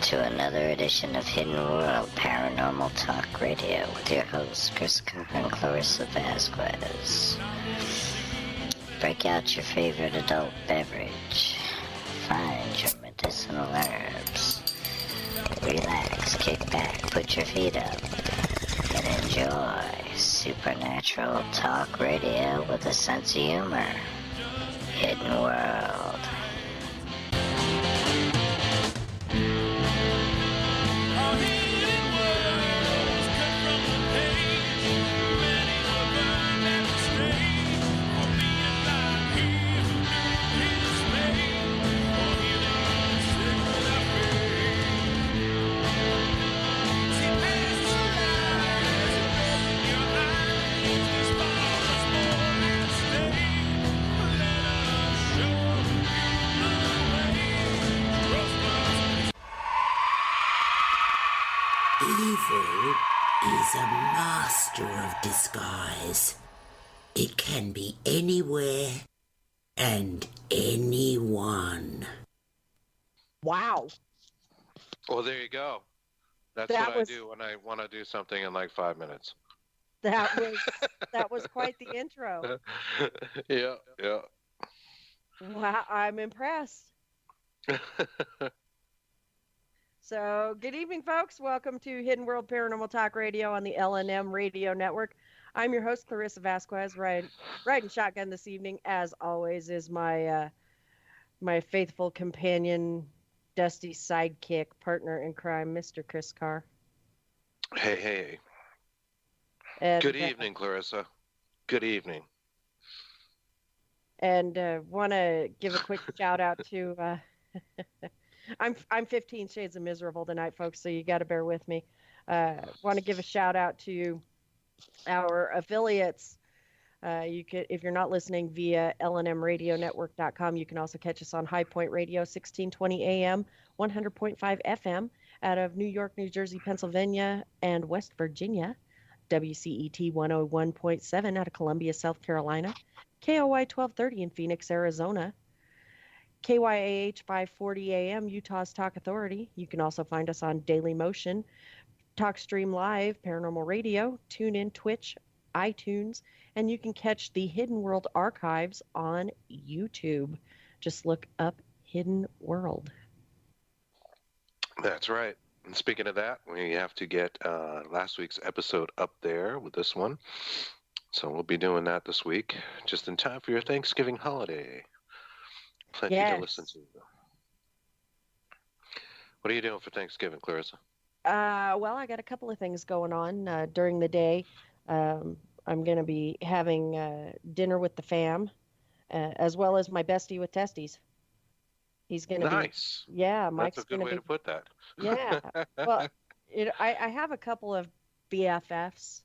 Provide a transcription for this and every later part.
to another edition of Hidden World Paranormal Talk Radio with your hosts, Chris Carr and Clarissa Vasquez. Break out your favorite adult beverage. Find your medicinal herbs. Relax, kick back, put your feet up, and enjoy supernatural talk radio with a sense of humor. Hidden World. Evil is a master of disguise. It can be anywhere and anyone. Wow. Well, there you go. That's what I do when I want to do something in like 5 minutes. That was quite the intro. Yeah. Wow, I'm impressed. So, good evening, folks. Welcome to Hidden World Paranormal Talk Radio on the LNM Radio Network. I'm your host, Clarissa Vasquez, riding shotgun this evening. As always, is my my faithful companion, dusty sidekick, partner in crime, Mr. Chris Carr. Hey. And, good evening, Clarissa. Good evening. And want to give a quick shout out to... I'm 15 shades of miserable tonight, folks, so you got to bear with me. Want to give a shout out to our affiliates. You could, if you're not listening via lnmradionetwork.com, you can also catch us on High Point Radio, 1620 AM, 100.5 FM out of New York, New Jersey, Pennsylvania, and West Virginia. WCET 101.7 out of Columbia, South Carolina. KOY 1230 in Phoenix, Arizona. KYAH 540 AM, Utah's Talk Authority. You can also find us on Daily Motion, TalkStream Live, Paranormal Radio, TuneIn, Twitch, iTunes, and you can catch the Hidden World archives on YouTube. Just look up Hidden World. That's right. And speaking of that, we have to get last week's episode up there with this one. So we'll be doing that this week, just in time for your Thanksgiving holiday. Plenty to listen to. What are you doing for Thanksgiving, Clarissa? Well, I got a couple of things going on during the day. I'm going to be having dinner with the fam, as well as my bestie with testes. He's going to nice. Be... Yeah, Mike's That's a good way to put that. Yeah. Well, I have a couple of BFFs.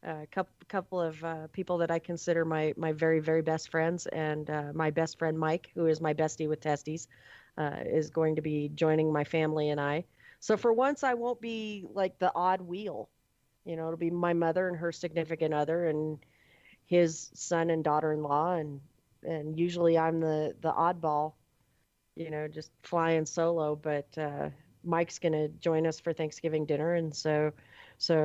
A couple of people that I consider my very, very best friends, and my best friend Mike, who is my bestie with testes, is going to be joining my family and I. So for once, I won't be like the odd wheel. You know, it'll be my mother and her significant other and his son and daughter-in-law, and usually I'm the oddball, you know, just flying solo. But Mike's going to join us for Thanksgiving dinner, and so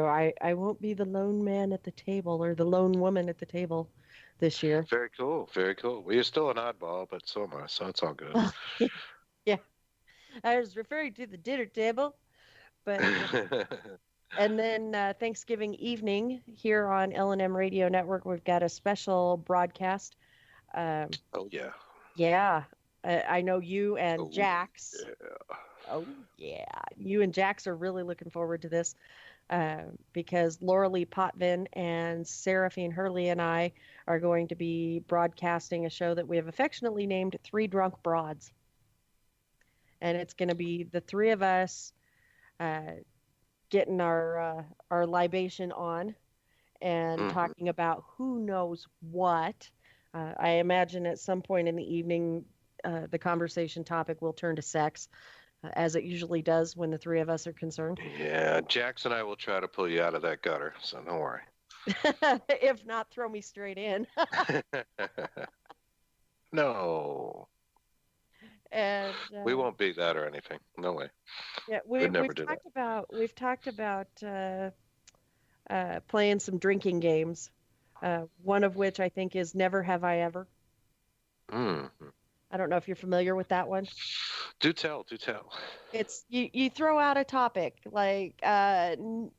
I won't be the lone man at the table or the lone woman at the table this year. Very cool. Very cool. Well, you're still an oddball, but so am I, so it's all good. Yeah. I was referring to the dinner table, but... And then Thanksgiving evening here on LNM Radio Network, we've got a special broadcast. Oh, yeah. Yeah. I know you and Jax. Yeah. Oh, yeah. You and Jax are really looking forward to this. Because Laura Lee Potvin and Seraphine Hurley and I are going to be broadcasting a show that we have affectionately named Three Drunk Broads. And it's going to be the three of us getting our libation on and talking about who knows what. I imagine at some point in the evening, the conversation topic will turn to sex. As it usually does when the three of us are concerned. Yeah, Jax and I will try to pull you out of that gutter, so don't worry. If not, throw me straight in. No. And We won't beat that or anything. No way. yeah, We'd never do that. we've talked about playing some drinking games. One of which I think is Never Have I Ever. Mm. I don't know if you're familiar with that one. Do tell, do tell. It's you throw out a topic like and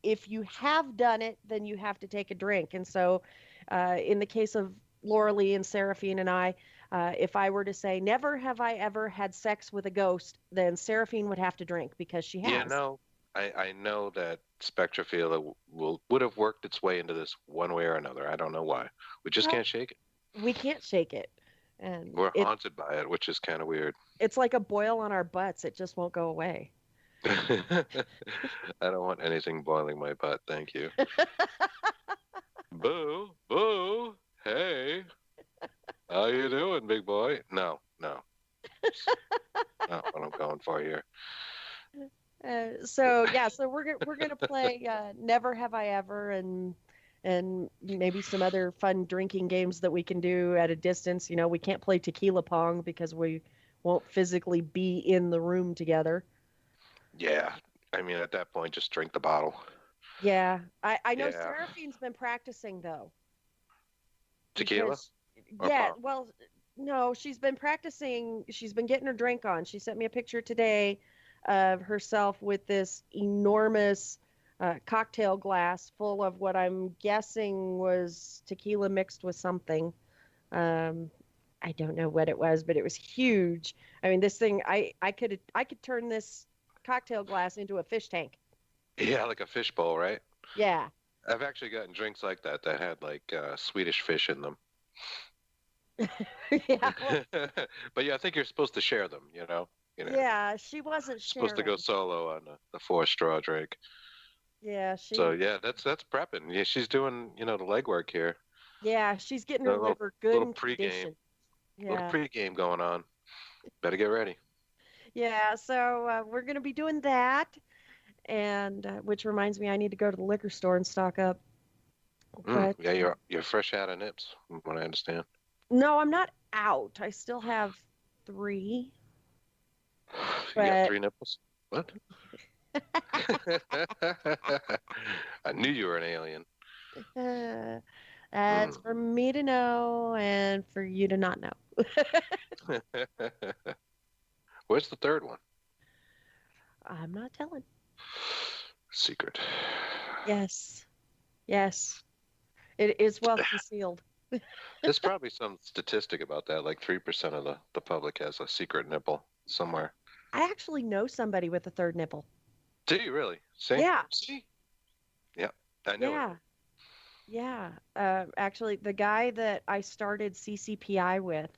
if you have done it, then you have to take a drink. And so, in the case of Laura Lee and Seraphine and I, if I were to say never have I ever had sex with a ghost, then Seraphine would have to drink because she has. Yeah, no, I know that Spectrophilia would have worked its way into this one way or another. I don't know why. We just Well, can't shake it. we can't shake it, and We're haunted by it, which is kind of weird. it's like a boil on our butts. It just won't go away. I don't want anything boiling my butt, thank you. Boo, boo, hey, how you doing, big boy? No, not what I'm going for here. So we're gonna play Never Have I Ever and maybe some other fun drinking games that we can do at a distance. You know, we can't play tequila pong because we won't physically be in the room together. Yeah, I mean, at that point, just drink the bottle. Yeah, I know Yeah. Seraphine's been practicing though. Tequila? because- Or yeah, pong? well, no, she's been practicing. She's been getting her drink on. She sent me a picture today of herself with this enormous cocktail glass full of what I'm guessing was tequila mixed with something. I don't know what it was, but it was huge. I mean, this thing, I could turn this cocktail glass into a fish tank. Yeah, like a fish bowl, right? Yeah. I've actually gotten drinks like that had like Swedish fish in them. Yeah. But yeah, I think you're supposed to share them, you know? Yeah, she wasn't Supposed to go sharing. solo on the four straw drink. Yeah, So yeah, that's prepping. Yeah, she's doing, the legwork here. she's getting A her little- liver good little in pregame. condition. Little Yeah. pre-game going on. Better get ready. Yeah, so we're going to be doing that. And which reminds me, I need to go to the liquor store and stock up. But Yeah, you're fresh out of nips, from what I understand. no, I'm not out. I still have 3. You got But 3 nipples? What? I knew you were an alien. That's for me to know and for you to not know. Where's the third one? I'm not telling. Secret. Yes. Yes. It is well concealed. There's probably some statistic about that, like 3% of the public has a secret nipple somewhere. I actually know somebody with a third nipple. Do you really? See? Yeah. See? Yeah, I know. Yeah. Yeah. Actually, the guy that I started CCPI with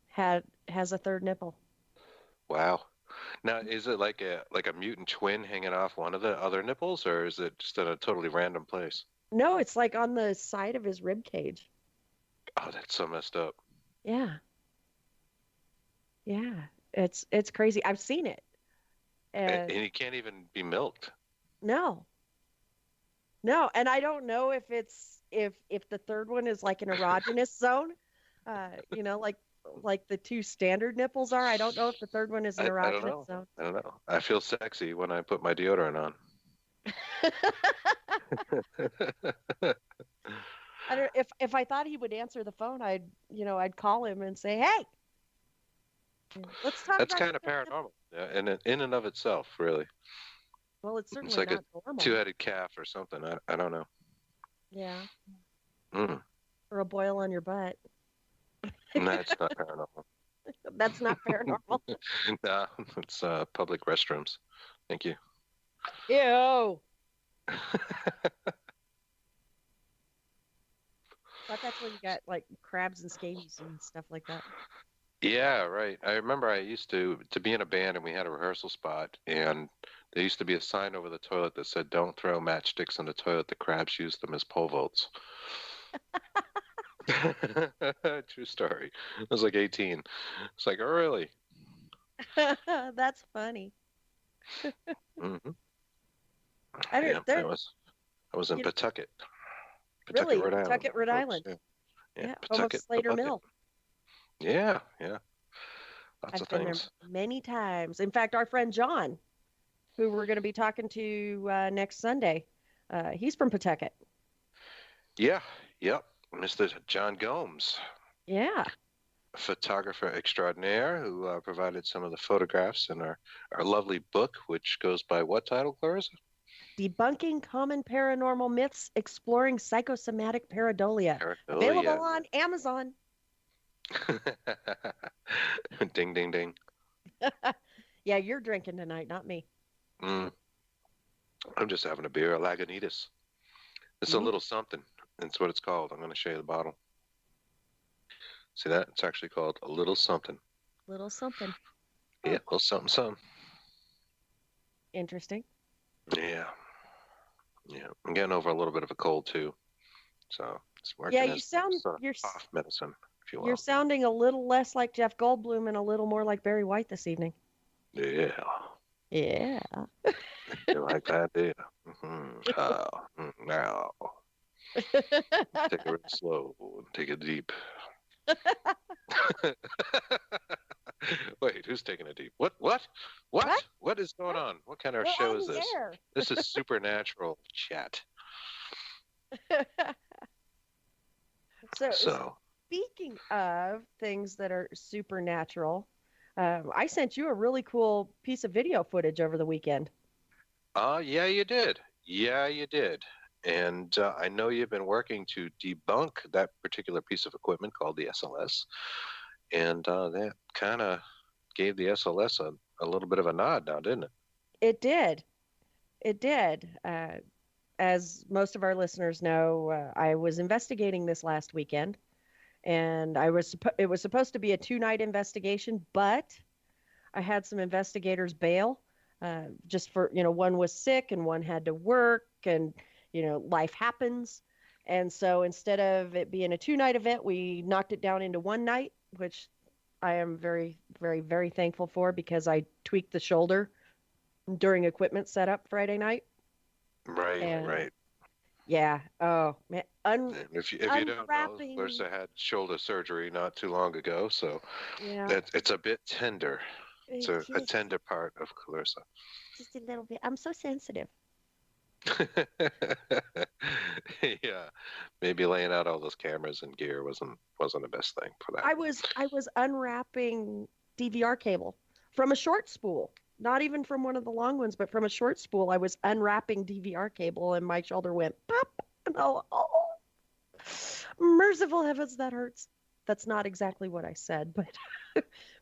has a third nipple. Wow. Now, is it like a mutant twin hanging off one of the other nipples, or is it just in a totally random place? No, it's like on the side of his rib cage. Oh, that's so messed up. Yeah. Yeah. It's crazy. I've seen it. And he can't even be milked. No. No, and I don't know if it's if the third one is like an erogenous zone. Like the 2 standard nipples are. I don't know if the third one is an I don't know. erogenous zone. I don't know. I feel sexy when I put my deodorant on. I don't if I thought he would answer the phone, I'd call him and say, "Hey, let's talk That's about kind of the third nipple." paranormal, yeah, in and of itself, really. Well, it's certainly It's like not a normal. two-headed calf or something. I don't know. Yeah, Mm. or a boil on your butt. That's not paranormal. That's not paranormal. No, it's public restrooms. Thank you. Ew. But that's when you got like crabs and scabies and stuff like that. Yeah, right. I remember I used to be in a band and we had a rehearsal spot and there used to be a sign over the toilet that said, "Don't throw matchsticks in the toilet. The crabs use them as pole vaults." True story. I was like 18. It's like, oh, really? That's funny. Mm-hmm. I don't. Yeah, I was in you- Pawtucket. Really? Rhode Island. Pawtucket, Rhode folks. Island. Yeah, Yeah, home of Pawtucket, Slater Pawtucket. Mill. Yeah, yeah. Lots of I've been there things. many times. In fact, our friend John, who we're going to be talking to next Sunday, he's from Pawtucket. Yeah, yep. Mr. John Gomes, Yeah. photographer extraordinaire, who provided some of the photographs in our lovely book, which goes by what title, Clarissa? Debunking Common Paranormal Myths, Exploring Psychosomatic Pareidolia. Oh, Available yeah. on Amazon. Ding, ding, ding. Yeah, you're drinking tonight, not me. Mm, I'm just having a beer, a Lagunitas. It's a Mm, little something. That's what it's called. I'm going to show you the bottle. See that? It's actually called a little something. little something. Yeah, Huh. a little something, something. Interesting. Yeah, yeah. I'm getting over a little bit of a cold too, so it's Yeah, working you as sound sort of you're off medicine, if you you're will. sounding a little less like Jeff Goldblum and a little more like Barry White this evening. Yeah, Yeah. you like that, do you? Oh, now take it real slow and take it deep. Wait, who's taking it deep? What? What? What? What? What is going What? on? What kind of We're show on is the this? air. This is supernatural chat. So, So, speaking of things that are supernatural, I sent you a really cool piece of video footage over the weekend. yeah, you did. Yeah, you did. And I know you've been working to debunk that particular piece of equipment called the SLS. And that kind of gave the SLS a little bit of a nod now, didn't it? It did. It did. As most of our listeners know, I was investigating this last weekend, and it was supposed to be a 2-night investigation, but I had some investigators bail, just for, one was sick and one had to work, and life happens. And so instead of it being a 2-night event, we knocked it down into one night, which I am very, very, very thankful for, because I tweaked the shoulder during equipment setup Friday night. Right, And right. yeah, oh man, And if you don't know, unwrapping. Larissa had shoulder surgery not too long ago, so Yeah, it's a bit tender. It's a just tender part of Clarissa. just a little bit. I'm so sensitive. Yeah, maybe laying out all those cameras and gear wasn't the best thing for that. I was unwrapping DVR cable from a short spool, not even from one of the long ones, but from a short spool. I was unwrapping DVR cable, and my shoulder went pop, and oh, merciful heavens, that hurts. That's not exactly what I said, but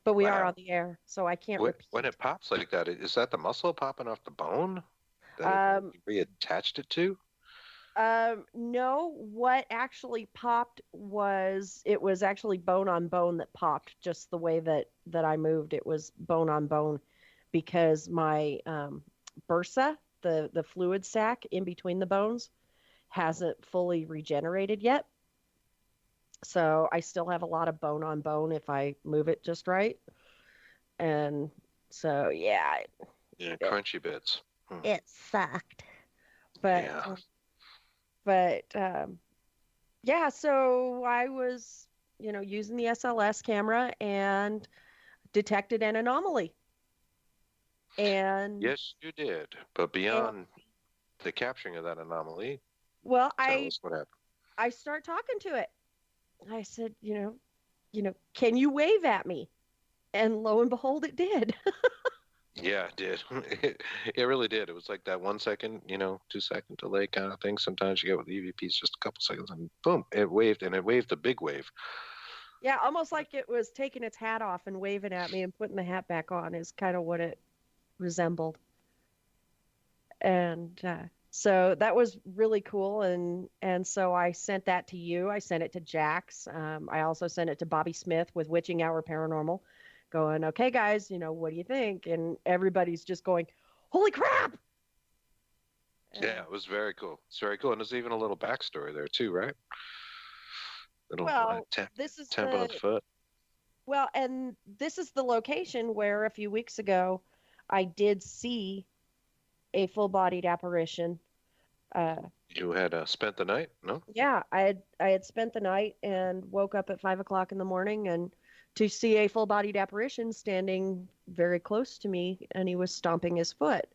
but we are Wow. on the air, so I can't When repeat. it pops like that, is that the muscle popping off the bone that Um, you reattached it to? no, what actually popped was, it was actually bone on bone that popped, just the way that I moved. It was bone on bone, because my bursa, the fluid sac in between the bones, hasn't fully regenerated yet. So I still have a lot of bone on bone if I move it just right. And so yeah, Yeah, it, crunchy bits. it sucked. But Yeah. but yeah, so I was, using the SLS camera and detected an anomaly. And, Yes, you did. But and beyond the capturing of that anomaly, well, tell us what happened. I start talking to it. I said, can you wave at me? And lo and behold, it did. Yeah, it did. It really did. It was like that 1 second, 2 second delay kind of thing. Sometimes you get with EVPs just a couple seconds and boom, it waved, and it waved the big wave. Yeah, almost like it was taking its hat off and waving at me and putting the hat back on, is kind of what it resembled. And so that was really cool. And so I sent that to you. I sent it to Jax. I also sent it to Bobby Smith with Witching Hour Paranormal, going, okay, guys, what do you think? And everybody's just going, holy crap! Yeah, it was very cool. It's very cool. And there's even a little backstory there too, right? Little Well, tap this is on the foot. well, and this is the location where a few weeks ago I did see a full-bodied apparition. Uh, You had spent the night? No? yeah, I had spent the night and woke up at 5 o'clock in the morning and to see a full-bodied apparition standing very close to me, and he was stomping his foot.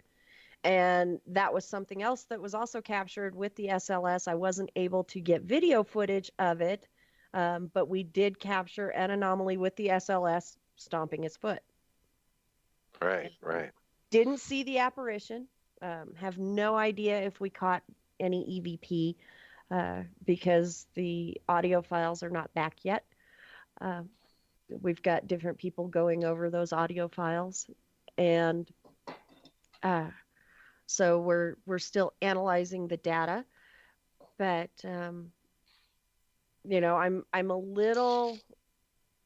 And that was something else that was also captured with the SLS. I wasn't able to get video footage of it, but we did capture an anomaly with the SLS stomping his foot. Right, right. Didn't see the apparition. Have no idea if we caught any EVP because the audio files are not back yet. We've got different people going over those audio files, and so we're still analyzing the data. But I'm a little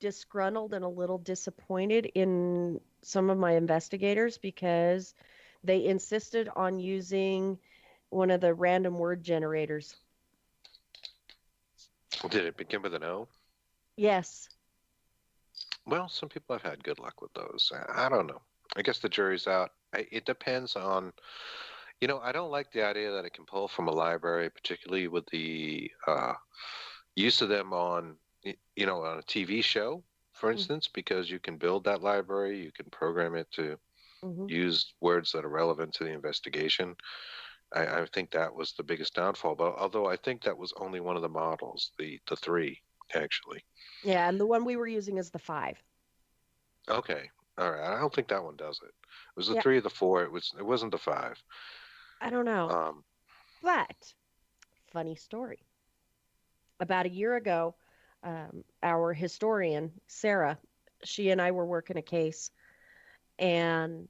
disgruntled and a little disappointed in some of my investigators because they insisted on using one of the random word generators. Did it begin with an O? Yes. Well, some people have had good luck with those. I don't know. I guess the jury's out. It depends on, I don't like the idea that it can pull from a library, particularly with the use of them on, on a TV show, for instance, because you can build that library, you can program it to use words that are relevant to the investigation. I think that was the biggest downfall. But although I think that was only one of the models, the 3 actually. Yeah, and the one we were using is the 5. Okay, all right. I don't think that one does it. It was the 3 or the 4. It wasn't the 5. I don't know. But funny story. About a year ago, our historian Sarah, she and I were working a case, and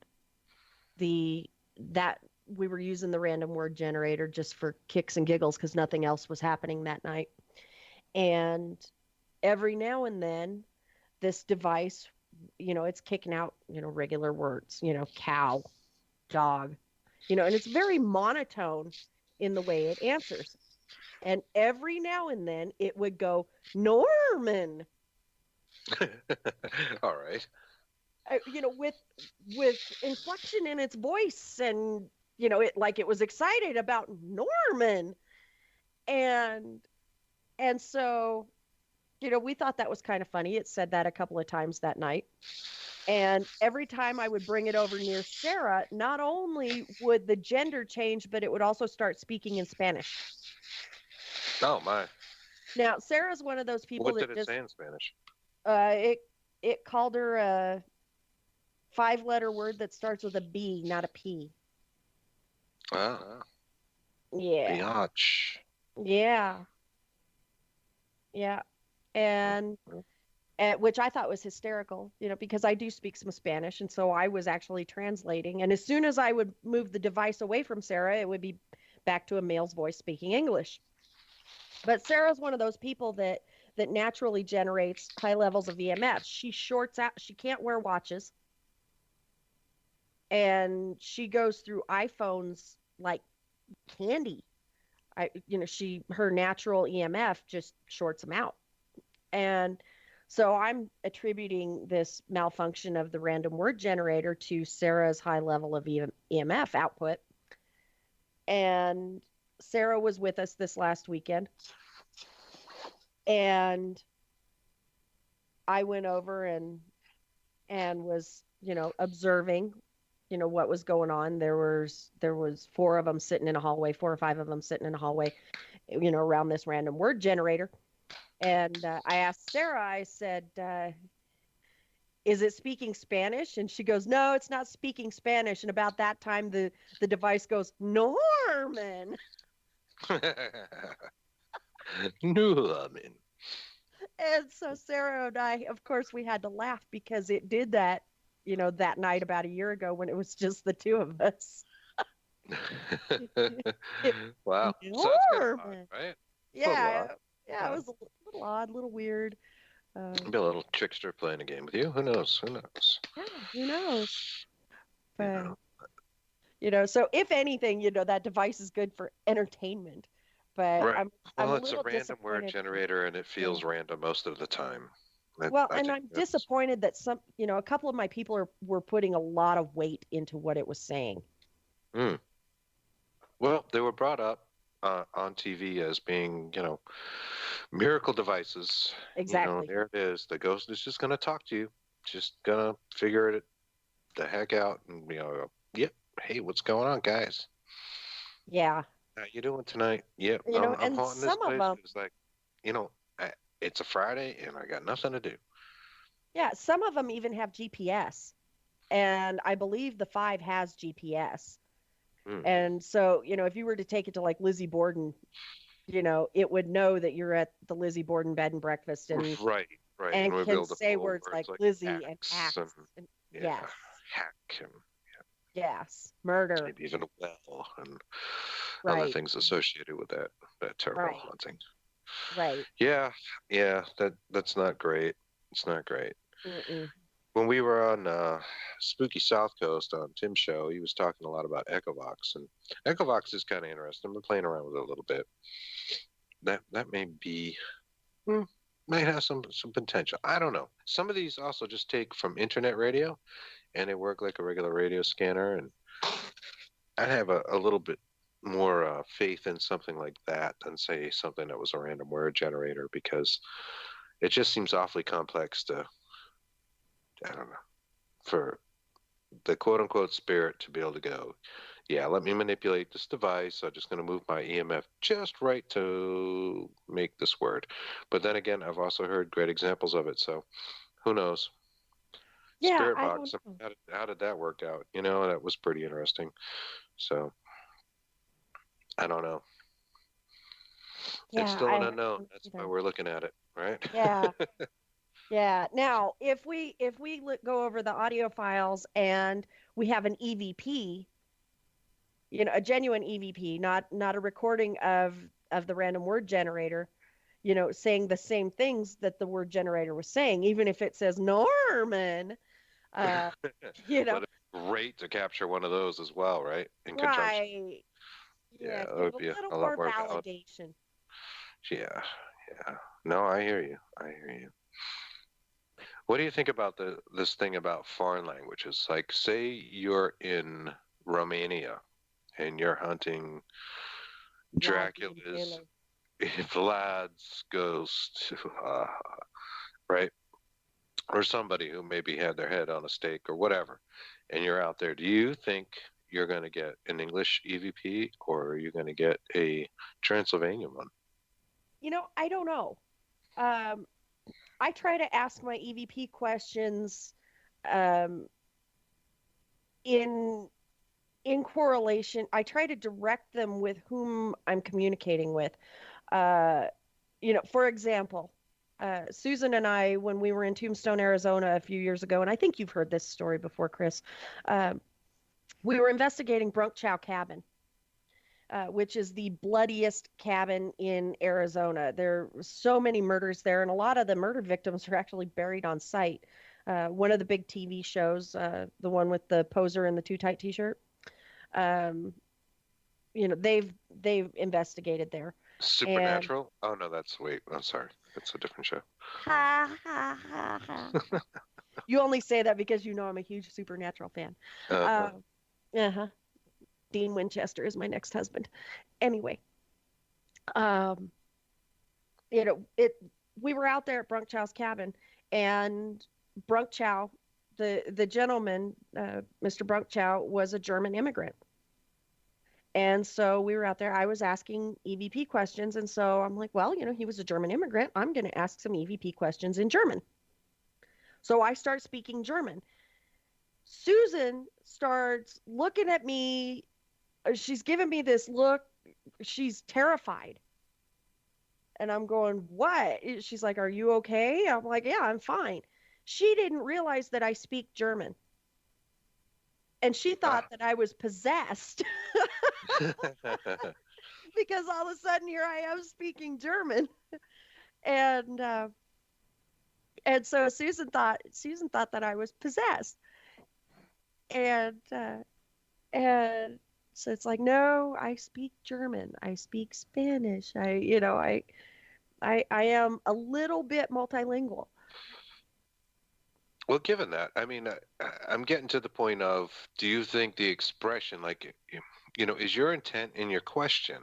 that we were using the random word generator just for kicks and giggles because nothing else was happening that night. And every now and then, this device, it's kicking out, regular words, cow, dog, and it's very monotone in the way it answers. And every now and then it would go, Norman. All right. With inflection in its voice, and it was excited about Norman, and so we thought that was kind of funny. It said that a couple of times that night, and every time I would bring it over near Sarah, not only would the gender change, but it would also start speaking in Spanish. Oh my! Now Sarah's one of those people. What did it say in Spanish? It called her a 5-letter word that starts with a B, not a P. Ah. Yeah. Biatch. Yeah. Yeah. And which I thought was hysterical, because I do speak some Spanish. And so I was actually translating. And as soon as I would move the device away from Sarah, it would be back to a male's voice speaking English. But Sarah's one of those people that naturally generates high levels of EMF. She shorts out. She can't wear watches. And she goes through iPhones like candy. Her natural EMF just shorts them out. And so I'm attributing this malfunction of the random word generator to Sarah's high level of EMF output. And Sarah was with us this last weekend. And I went over and was, observing, what was going on. There was 4 of them sitting in a hallway, 4 or 5 of them sitting in a hallway, around this random word generator. And I asked Sarah, I said, is it speaking Spanish? And she goes, no, it's not speaking Spanish. And about that time, the device goes, Norman. Norman. And so Sarah and I, of course, we had to laugh because it did that, that night about a year ago when it was just the 2 of us. Wow. Norman. So it's kind of odd, right? Yeah. Yeah, it was a little odd, a little weird. Maybe a little trickster playing a game with you. Who knows? Yeah, who knows? But, so if anything, that device is good for entertainment. But right. I'm It's a random word generator, and it feels random most of the time. I'm disappointed that a couple of my people were putting a lot of weight into what it was saying. Well, they were brought up on TV as being, Miracle devices. Exactly. There it is. The ghost is just going to talk to you. Just going to figure it the heck out. And, yep. Hey, what's going on, guys? Yeah. How you doing tonight? Yep. I'm And haunting this some of place. them, It's like, it's a Friday and I got nothing to do. yeah, some of them even have GPS. And I believe the 5 has GPS. And so, if you were to take it to like Lizzie Borden, it would know that you're at the Lizzie Borden bed and breakfast and Right. and we'll be can able to say pull words like like Lizzie and axe axe. and Yes. hack and Yes. Murder. maybe even a well and other Right. things associated with that terrible Right. haunting. Right. Yeah, that's not great. It's not great. Mm-mm. When we were on Spooky South Coast on Tim's show, he was talking a lot about Echovox, and Echovox is kind of interesting. I've been playing around with it a little bit. That may be may have some potential. I don't know. Some of these also just take from internet radio, and they work like a regular radio scanner. And I'd have a little bit more faith in something like that than say something that was a random word generator, because it just seems awfully complex to, I don't know, for the quote unquote spirit to be able to go, yeah, let me manipulate this device. I'm just going to move my EMF just right to make this word. But then again, I've also heard great examples of it. So who knows? Yeah, Spirit I box. don't know. How did that work out? That was pretty interesting. So I don't know. It's Yeah, still an I unknown. don't That's why either. we're looking at it, right? Yeah. Yeah. Now, if we go over the audio files and we have an EVP, a genuine EVP, not a recording of the random word generator, saying the same things that the word generator was saying, even if it says Norman, you know, But it's great to capture one of those as well, right? In conjunction. right. Yeah, Yeah, that give would a be little a lot more more valid. validation. Yeah. No, I hear you. What do you think about this thing about foreign languages? Like, say you're in Romania and you're hunting Dracula's, Vlad's ghost, right? Or somebody who maybe had their head on a stake or whatever, and you're out there. Do you think you're going to get an English EVP, or are you going to get a Transylvanian one? I don't know. I try to ask my EVP questions um, in correlation. I try to direct them with whom I'm communicating with. For example, Susan and I, when we were in Tombstone, Arizona a few years ago, and I think you've heard this story before, Chris, we were investigating Brunk Chow Cabin, which is the bloodiest cabin in Arizona. There are so many murders there, and a lot of the murder victims are actually buried on site. One of the big TV shows, the one with the poser in the too tight T-shirt, they've investigated there. Supernatural? Oh no, wait. I'm sorry. It's a different show. Ha ha ha ha. You only say that because I'm a huge Supernatural fan. Uh-huh. Dean Winchester is my next husband. Anyway, we were out there at Brunk Chow's cabin, and Brunk Chow, the gentleman, Mr. Brunk Chow, was a German immigrant. And so we were out there. I was asking EVP questions. And so I'm like, well, he was a German immigrant. I'm going to ask some EVP questions in German. So I start speaking German. Susan starts looking at me. She's giving me this look. She's terrified. And I'm going, what? She's like, are you okay? I'm like, yeah, I'm fine. She didn't realize that I speak German. And she thought that I was possessed because all of a sudden here I am speaking German. And so Susan thought that I was possessed. And so it's like, no, I speak German. I speak Spanish. I am a little bit multilingual. Well, given that, I mean, I'm getting to the point of, do you think the expression, like, is your intent in your question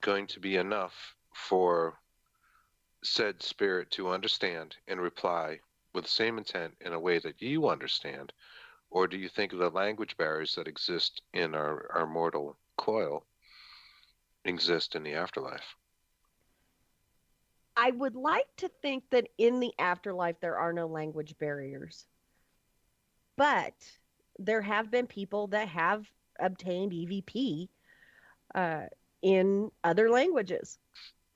going to be enough for said spirit to understand and reply with the same intent in a way that you understand? Or do you think the language barriers that exist in our mortal coil exist in the afterlife? I would like to think that in the afterlife there are no language barriers, but there have been people that have obtained EVP uh, in other languges,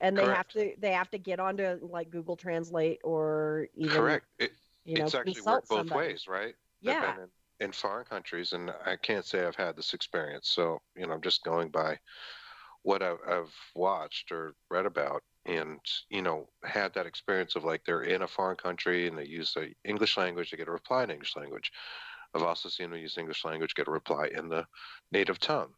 and Correct. they have to get onto like Google Translate or even Correct. It's actually consult worked both somebody. ways, right? I've Yeah, been in foreign countries, and I can't say I've had this experience. So, I'm just going by what I've watched or read about, and had that experience of like they're in a foreign country and they use the English language, they get a reply in English language. I've also seen them use English language, get a reply in the native tongue.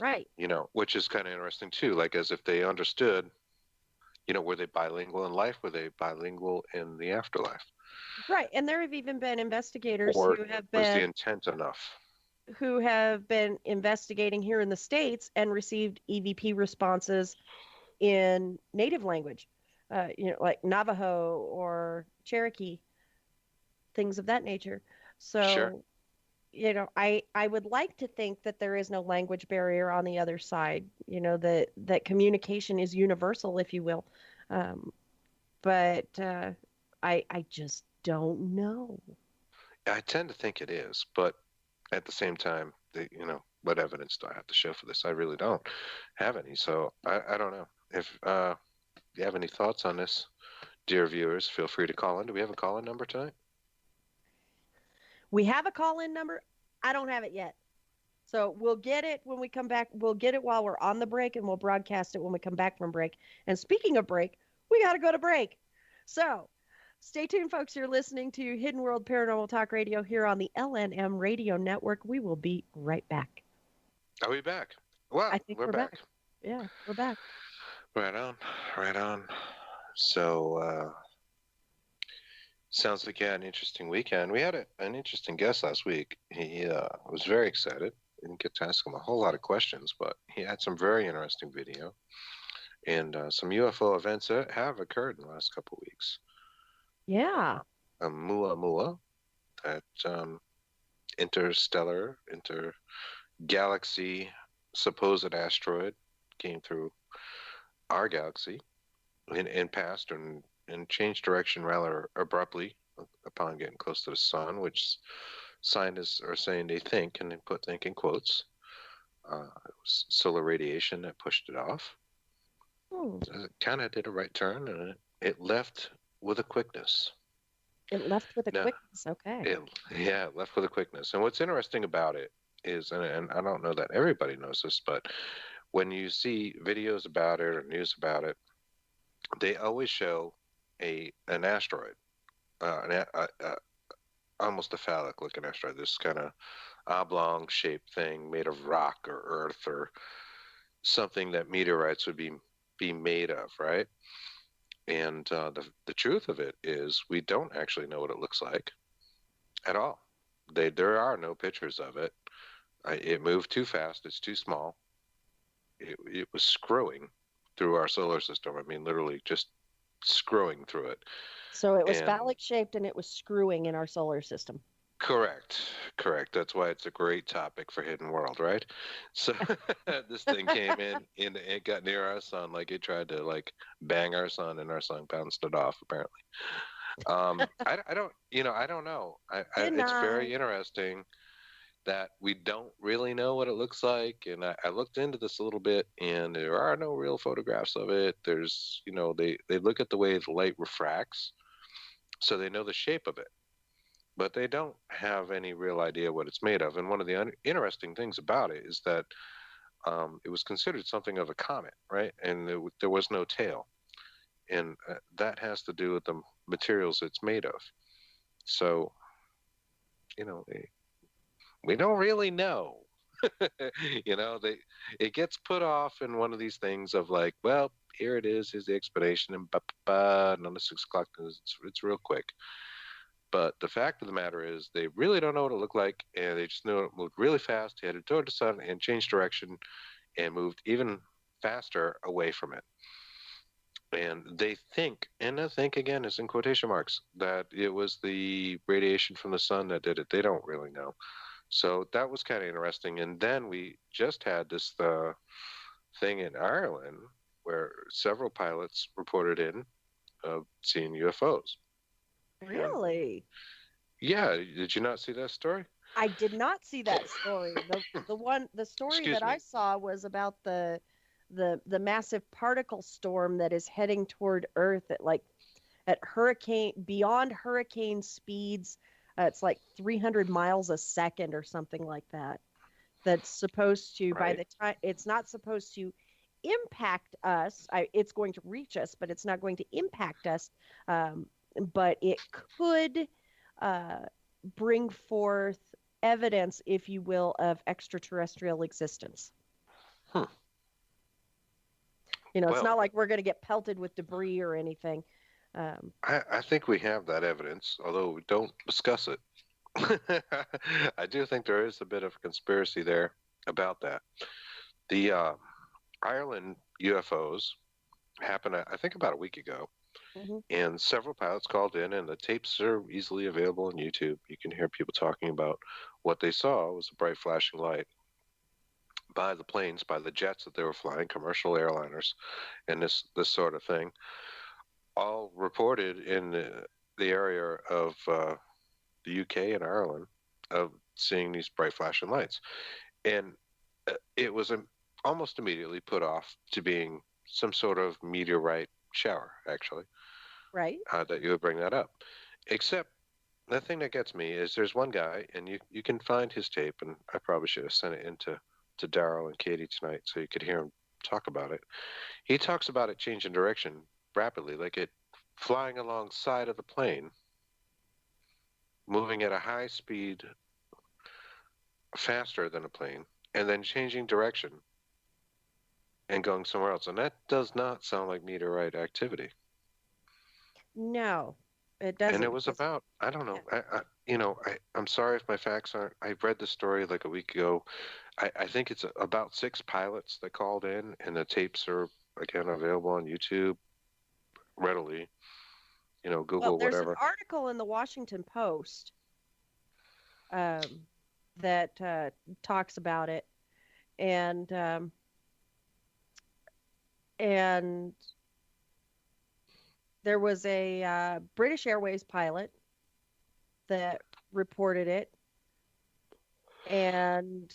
right. Which is kind of interesting too. Like as if they understood. Were they bilingual in life? Were they bilingual in the afterlife? Right. And there have even been investigators Or was the intent enough? who have been investigating here in the States and received EVP responses in native language, like Navajo or Cherokee, things of that nature. Sure. So, I would like to think that there is no language barrier on the other side, that communication is universal, if you will. Um, but I just don't know. I tend to think it is, but at the same time, what evidence do I have to show for this? I really don't have any. So I don't know. If you have any thoughts on this, dear viewers, feel free to call in. Do we have a call-in number tonight? We have a call-in number. I don't have it yet. So we'll get it when we come back. We'll get it while we're on the break, and we'll broadcast it when we come back from break. And speaking of break, we got to go to break. So stay tuned, folks. You're listening to Hidden World Paranormal Talk Radio here on the LNM Radio Network. We will be right back. Are we back? Well, I think we're back. Yeah, we're back. Right on. Right on. So, sounds like you had an interesting weekend. We had an interesting guest last week. He was very excited. Didn't get to ask him a whole lot of questions, but he had some very interesting video and some UFO events that have occurred in the last couple of weeks. Yeah. Muamua, that intergalaxy supposed asteroid came through our galaxy and passed and changed direction rather abruptly upon getting close to the sun, which scientists are saying they think, and they put think in quotes, it was solar radiation that pushed it off. It kind of did a right turn, and it left with a quickness. It left with a quickness, okay. It left with a quickness. And what's interesting about it is, and I don't know that everybody knows this, but when you see videos about it or news about it, they always show an asteroid, almost a phallic-looking asteroid, this kind of oblong-shaped thing made of rock or earth or something that meteorites would be made of, right? And the truth of it is we don't actually know what it looks like at all. There are no pictures of it. It moved too fast. It's too small. It was screwing through our solar system. I mean, literally just screwing through it. So it was phallic shaped and it was screwing in our solar system. Correct. That's why it's a great topic for Hidden World, right? So this thing came in and it got near our sun, like it tried to like bang our sun, and our sun bounced it off. Apparently, I don't know. It's very interesting that we don't really know what it looks like, and I looked into this a little bit, and there are no real photographs of it. There's, they look at the way the light refracts, so they know the shape of it. But they don't have any real idea what it's made of. And one of the interesting things about it is that it was considered something of a comet, right? And there was no tail. And that has to do with the materials it's made of. So, we don't really know. It gets put off in one of these things of like, well, here it is, here's the explanation, and and on the 6 o'clock, it's real quick. But the fact of the matter is they really don't know what it looked like, and they just know it moved really fast, headed toward the sun, and changed direction and moved even faster away from it. And they think, and I think again is in quotation marks, that it was the radiation from the sun that did it. They don't really know. So that was kind of interesting. And then we just had this thing in Ireland where several pilots reported in seeing UFOs. And Really? yeah, did you not see that story? I did not see that story. The story Excuse that I me. saw was about the massive particle storm that is heading toward Earth at beyond hurricane speeds. It's like 300 miles a second or something like that. That's supposed to, by Right. the time, it's not supposed to impact us. It's going to reach us, but it's not going to impact us. Um, but it could uh, bring forth evidence, if you will, of extraterrestrial existence. Hmm. It's Well, not like we're going to get pelted with debris or anything. I think we have that evidence, although we don't discuss it. I do think there is a bit of a conspiracy there about that. The Ireland UFOs happened, I think, about a week ago, Mhm. and several pilots called in, and the tapes are easily available on YouTube. You can hear people talking about what they saw was a bright flashing light by the planes, by the jets that they were flying, commercial airliners, and this sort of thing, all reported in the area of the UK and Ireland of seeing these bright flashing lights. And it was almost immediately put off to being some sort of meteorite shower, actually, Right? that you would bring that up. Except the thing that gets me is there's one guy, and you can find his tape, and I probably should have sent it into to Daryl and Katie tonight so you could hear him talk about it. He talks about it changing direction rapidly, like it flying alongside of the plane, moving at a high speed faster than a plane, and then changing direction and going somewhere else. And that does not sound like meteorite activity. No, it And doesn't it was because about, I don't know, yeah. I'm sorry if my facts aren't, I read the story like a week ago. I think it's about 6 pilots that called in, and the tapes are, again, available on YouTube readily, Well, Google, there's an whatever. article in the Washington Post um, that talks about it, and and there was a British Airways pilot that reported it, and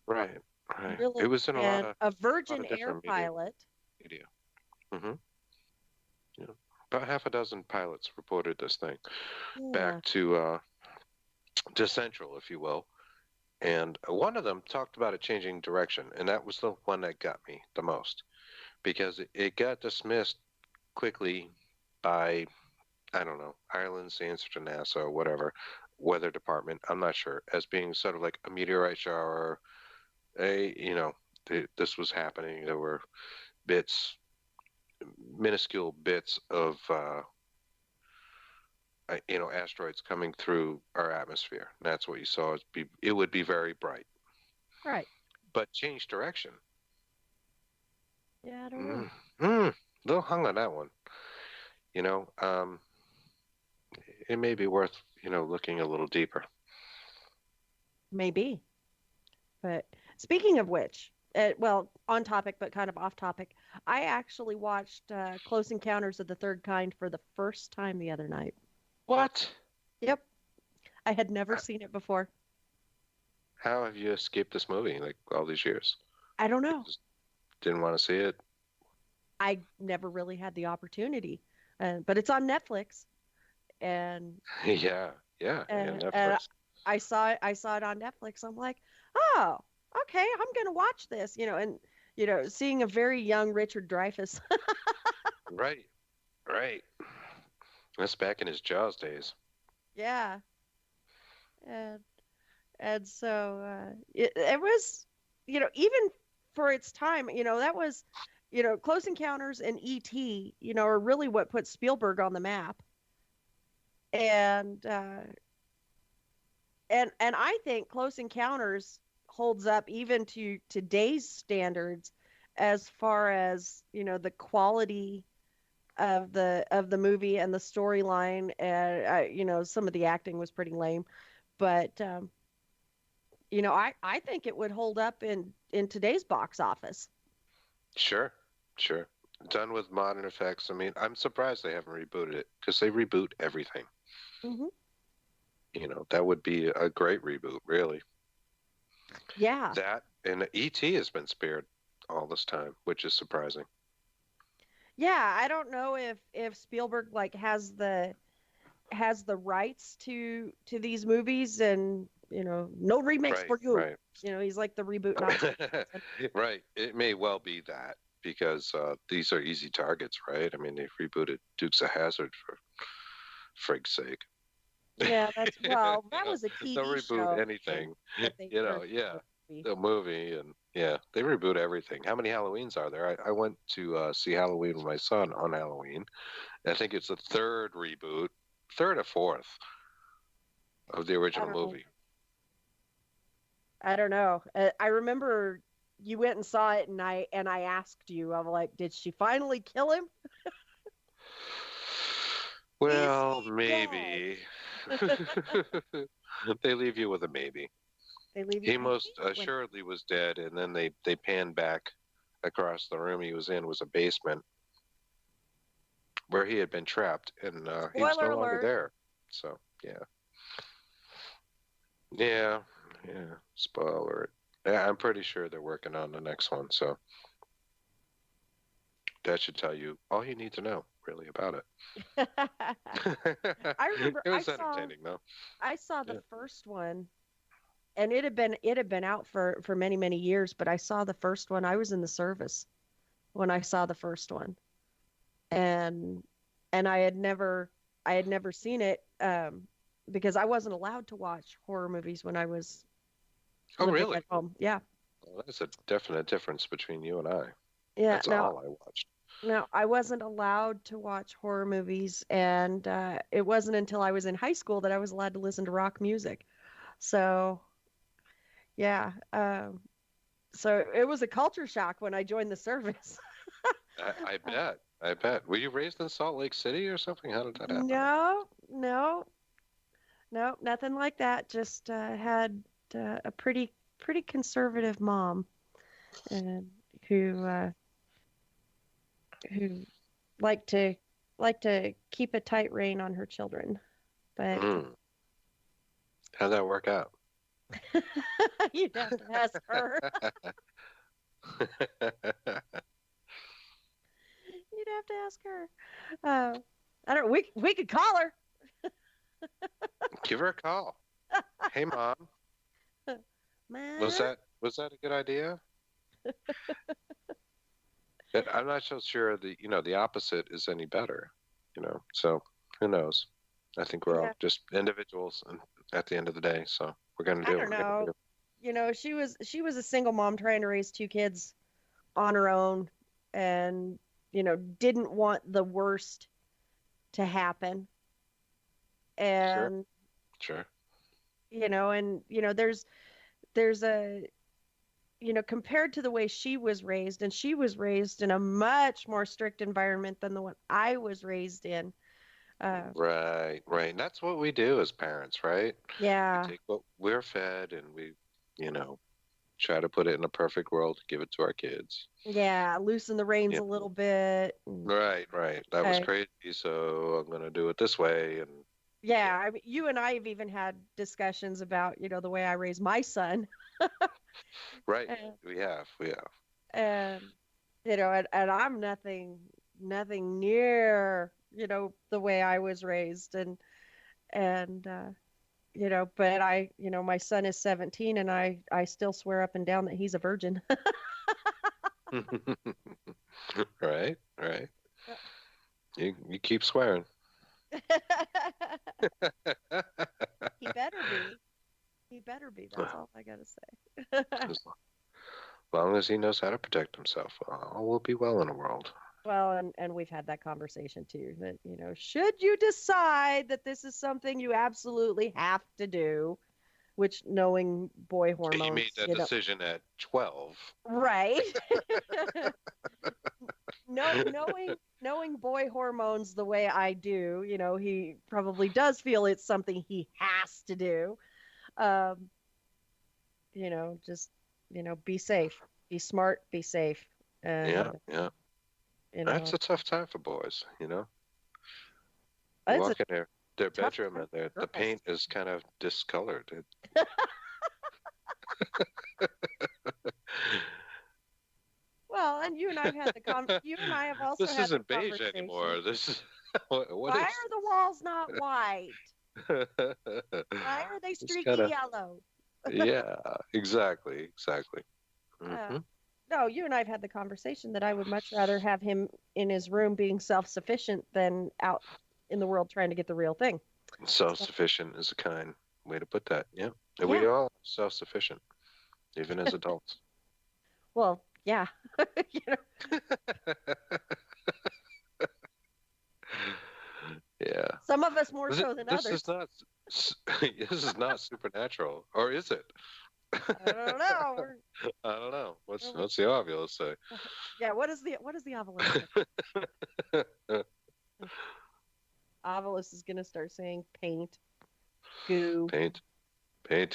Right, right. really, It was in a and a lot Virgin of Air different pilot. media. Hmm. Yeah. About half a dozen pilots reported this thing Yeah. back to Central, if you will. And one of them talked about it changing direction, and that was the one that got me the most because it got dismissed quickly by, I don't know, Ireland's answer to NASA or whatever, weather department, I'm not sure, as being sort of like a meteorite shower. This was happening. There were bits, minuscule bits of, asteroids coming through our atmosphere. That's what you saw. It would be very bright, Right. but change direction. Yeah, I don't Mm, know. little hung on that one. You know, um, it may be worth looking a little deeper. Maybe. But speaking of which, well, on topic, but kind of off topic, I actually watched Close Encounters of the Third Kind for the first time the other night. What? Yep. I had never seen it before. How have you escaped this movie like all these years? I don't You know. just didn't want to see it. I never really had the opportunity. But it's on Netflix, and Yeah, yeah, and and Netflix. I saw it on Netflix. I'm like, oh, okay, I'm gonna watch this. And seeing a very young Richard Dreyfuss. Right, right. That's back in his Jaws days. Yeah, and so it was, even for its time, that was, Close Encounters and E.T., are really what put Spielberg on the map. And and I think Close Encounters holds up even to today's standards as far as, the quality of the movie and the storyline, and some of the acting was pretty lame, but I think it would hold up in today's box office. Sure, sure. Done with modern effects. I mean, I'm surprised they haven't rebooted it because they reboot everything. Hmm. That would be a great reboot, really. Yeah. That and E.T. has been spared all this time, which is surprising. Yeah, I don't know if Spielberg like has the rights to these movies, and no remakes Right, for you. right. He's like the reboot Nazi. Right. It may well be that because these are easy targets, right? I mean, they've rebooted Dukes of Hazzard for frig's sake. Yeah, that was a They'll TV reboot show anything, that they turned yeah, into a movie. the movie, and yeah, they reboot everything. How many Halloweens are there? I went to see Halloween with my son on Halloween. I think it's the third reboot, third or fourth of the I original don't know. movie. I don't know. I remember you went and saw it, and I asked you, I'm like, did she finally kill him? Is Well, he dead? maybe. They leave you with a maybe. They leave you He most complete with. assuredly was dead, and then they panned back across the room he was in was a basement where he had been trapped, and he was Spoiler no longer alert. there. So yeah. Spoiler. Yeah, I'm pretty sure they're working on the next one, so that should tell you all you need to know, really, about it. I remember It was entertaining, though. I saw Yeah. the first one, and it had been out for many many years, but I saw the first one. I was in the service when I saw the first one, and I had never seen it, because I wasn't allowed to watch horror movies when I was Oh, living really? at home. Yeah. Well, that's a definite difference between you and I. Yeah. That's No, all I watched. no, I wasn't allowed to watch horror movies, and it wasn't until I was in high school that I was allowed to listen to rock music. So, yeah, so it was a culture shock when I joined the service. I bet. I bet. Were you raised in Salt Lake City or something? How did that happen? No, no, no, nothing like that. Just had a pretty conservative mom, and who liked to keep a tight rein on her children. But Hmm. How'd that work out? you'd have to ask her. You'd have to ask her. I don't. We could call her. Give her a call. Hey, Mom, was Man. that a good idea? I'm not so sure the opposite is any better. So who knows? I think we're all Yeah, just individuals, and at the end of the day, so we're gonna I do what don't we're gonna know. do. She was a single mom trying to raise two kids on her own, and didn't want the worst to happen. Sure, And sure. there's a compared to the way she was raised, and she was raised in a much more strict environment than the one I was raised in. Right, right. And that's what we do as parents, right? We Yeah, take what we're fed and we, you know, try to put it in a perfect world, give it to our kids. yeah, loosen the reins Yeah. a little bit. And, Right, right. That was uh, crazy, so I'm gonna do it this way. And yeah, I mean, you and I have even had discussions about, the way I raise my son. right, And, we have. and and I'm nothing near, the way I was raised. And but my son is 17, and I still swear up and down that he's a virgin. Right, right. You keep swearing. He better be. He better be. That's all I gotta say. As long as he knows how to protect himself, all will be well in the world. Well, and we've had that conversation too, that, should you decide that this is something you absolutely have to do, which, knowing boy You made hormones, that decision at 12. right? knowing boy hormones the way I do, he probably does feel it's something he has to do. Um, just be safe, be smart, be safe. Yeah, yeah. You That's know, a tough time for boys, you know. You it's a walk in their tough bedroom time and for the girls. paint is kind of discolored. Well, and you and I've had you and I have also This had the isn't beige conversation. anymore. This is what Why is are the walls not white? Why are they it's streaky kind of yellow? yeah, exactly, exactly. Uh, Hmm. no, you and I have had the conversation that I would much rather have him in his room being self-sufficient than out in the world trying to get the real thing. So, Self-sufficient is a kind way to put that. Yeah, and yeah. we all are self-sufficient, even as adults. Well, yeah. You know, Yeah. some of us more This, so than this others. is not this is not supernatural, or is it? I don't know. I don't know. What's the obvious say? Yeah. What is the Ovilus say? Ovilus is gonna start saying paint, goo, Paint,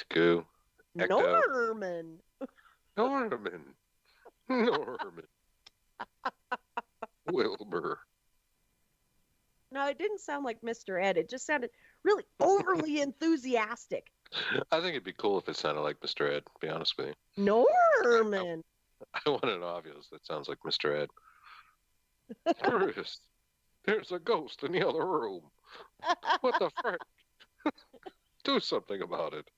goo, ecto, Norman. Norman, Norman, Wilbur. No, it didn't sound like Mr. Ed. It just sounded really overly enthusiastic. I think it'd be cool if it sounded like Mr. Ed. To be honest with you, Norman. I want an obvious that sounds like Mr. Ed. Chris, there's a ghost in the other room. What the frick? Do something about it.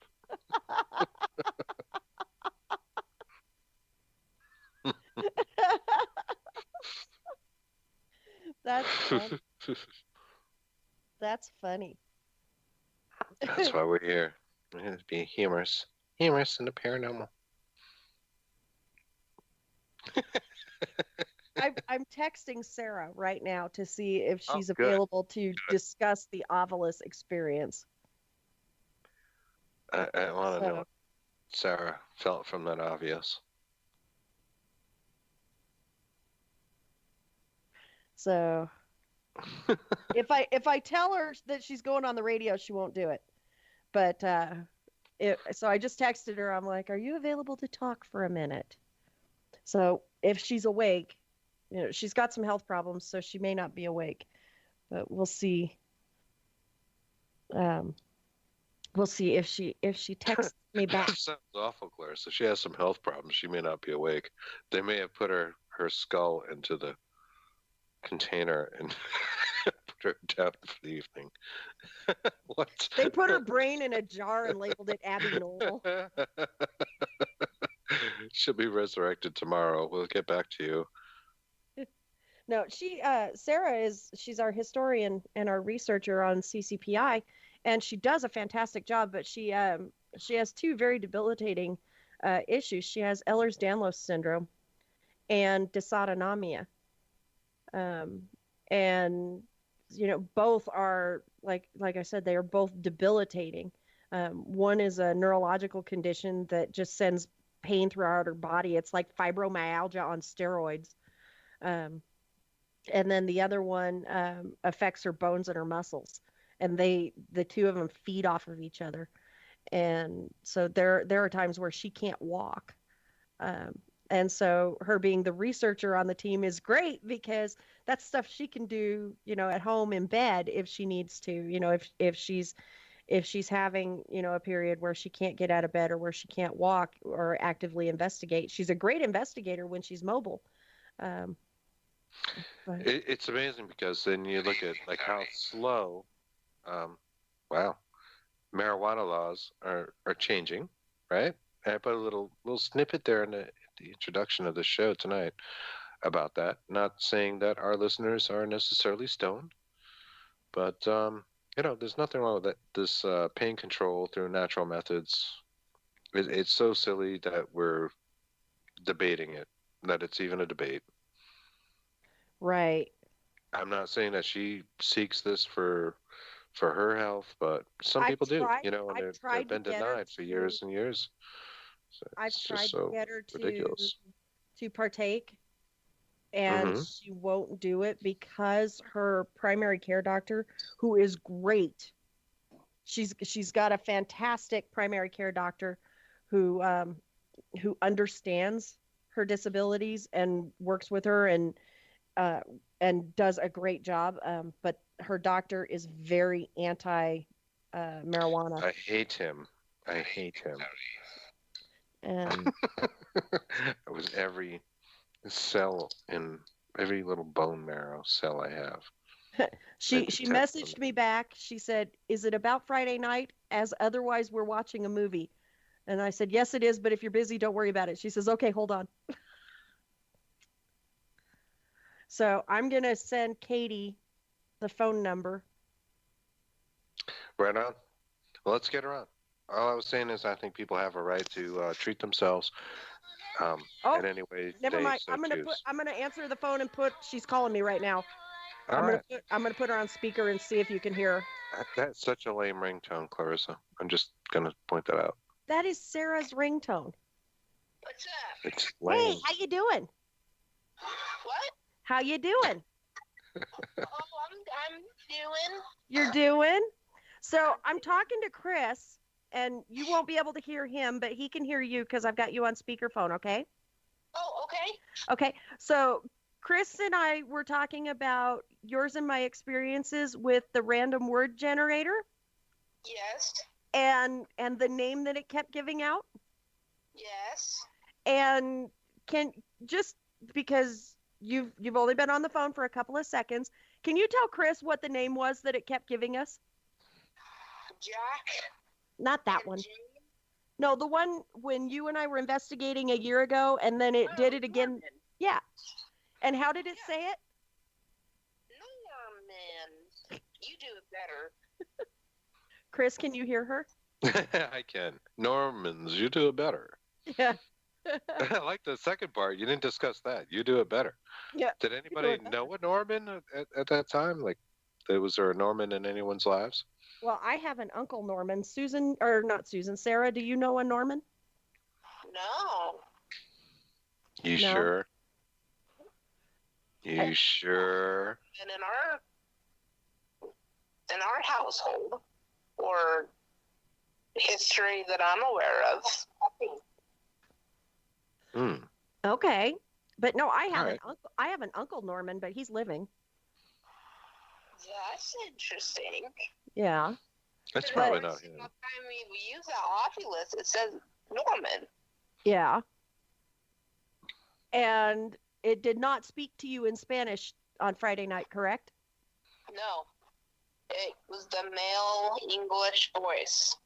That's funny. That's funny. That's why we're here. We're here to be humorous in the paranormal. I'm texting Sarah right now to see if Oh, she's good. available to discuss the Ovilus experience. I want to know So, what Sarah felt from that obvious. so if I tell her that she's going on the radio, she won't do it. But so I just texted her. I'm like, "Are you available to talk for a minute?" So if she's awake, she's got some health problems, so she may not be awake. But we'll see. We'll see if she texts me back. That sounds awful, Claire. So she has some health problems. She may not be awake. They may have put her skull into the container and put her down for the evening. What? They put her brain in a jar and labeled it Abby Knoll. She'll be resurrected tomorrow. We'll get back to you. No, Sarah she's our historian and our researcher on CCPI, and she does a fantastic job. But she has two very debilitating issues. She has Ehlers-Danlos syndrome and dysautonomia, and both are like I said, they are both debilitating. One is a neurological condition that just sends pain throughout her body. It's like fibromyalgia on steroids. And then the other one affects her bones and her muscles, and the two of them feed off of each other. And so there are times where she can't walk. And so her being the researcher on the team is great because that's stuff she can do, at home in bed if she needs to, if she's having, a period where she can't get out of bed or where she can't walk or actively investigate. She's a great investigator when she's mobile. It's amazing because then you look at like how slow, wow, marijuana laws are changing, right? I put a little snippet there in the introduction of the show tonight about that. Not saying that our listeners are necessarily stoned, but there's nothing wrong with that. This pain control through natural methods, it's so silly that we're debating it, that it's even a debate. Right. I'm not saying that she seeks this for her health, but some people do, and they've been denied for years and years. So I've tried to get her ridiculous. to partake, and Mhm. she won't do it because her primary care doctor, who is great, she's got a fantastic primary care doctor who understands her disabilities and works with her uh, and does a great job. But her doctor is very anti marijuana. I hate him. I hate him. And It was every cell in every little bone marrow cell I have. I she detest messaged them. me back. She said, "Is it about Friday night? As otherwise we're watching a movie." And I said, "Yes, it is. But if you're busy, don't worry about it." She says, "Okay, hold on." So I'm gonna send Katie the phone number. Right on. Well, let's get her on. All I was saying is I think people have a right to treat themselves Oh, in any way never they mind. so choose. I'm gonna answer the phone and put. She's calling me right now. All right. I'm gonna put her on speaker and see if you can hear her. That's such a lame ringtone, Clarissa. I'm just going to point that out. That is Sarah's ringtone. What's up? It's lame. Hey, how you doing? What? How you doing? Oh, I'm doing. You're doing? So I'm talking to Chris, and you won't be able to hear him, but he can hear you because I've got you on speakerphone, okay? Oh, okay. Okay. So Chris and I were talking about yours and my experiences with the random word generator Yes. and the name that it kept giving out. Yes. And can just because you've only been on the phone for a couple of seconds, can you tell Chris what the name was that it kept giving us? Jack. Not that and one. Jane. No, the one when you and I were investigating a year ago and then it did it again. Norman. Yeah. And how did it Yeah. say it? Norman. You do it better. Chris, can you hear her? I can. Normans, you do it better. Yeah. I like the second part. You didn't discuss that. You do it better. Yeah. Did anybody know a Norman at that time? Like, was there a Norman in anyone's lives? Well, I have an Uncle Norman. Susan, or not Susan, Sarah, do you know a Norman? No. You No. sure? You sure? And in our household, or history that I'm aware of. Hmm. Okay. But no, I have All an uncle. I have an Uncle Norman, but he's living. That's interesting. Yeah. That's But probably every not him. single time we use that Oculus, it says Norman. Yeah. And it did not speak to you in Spanish on Friday night, correct? No. It was the male English voice.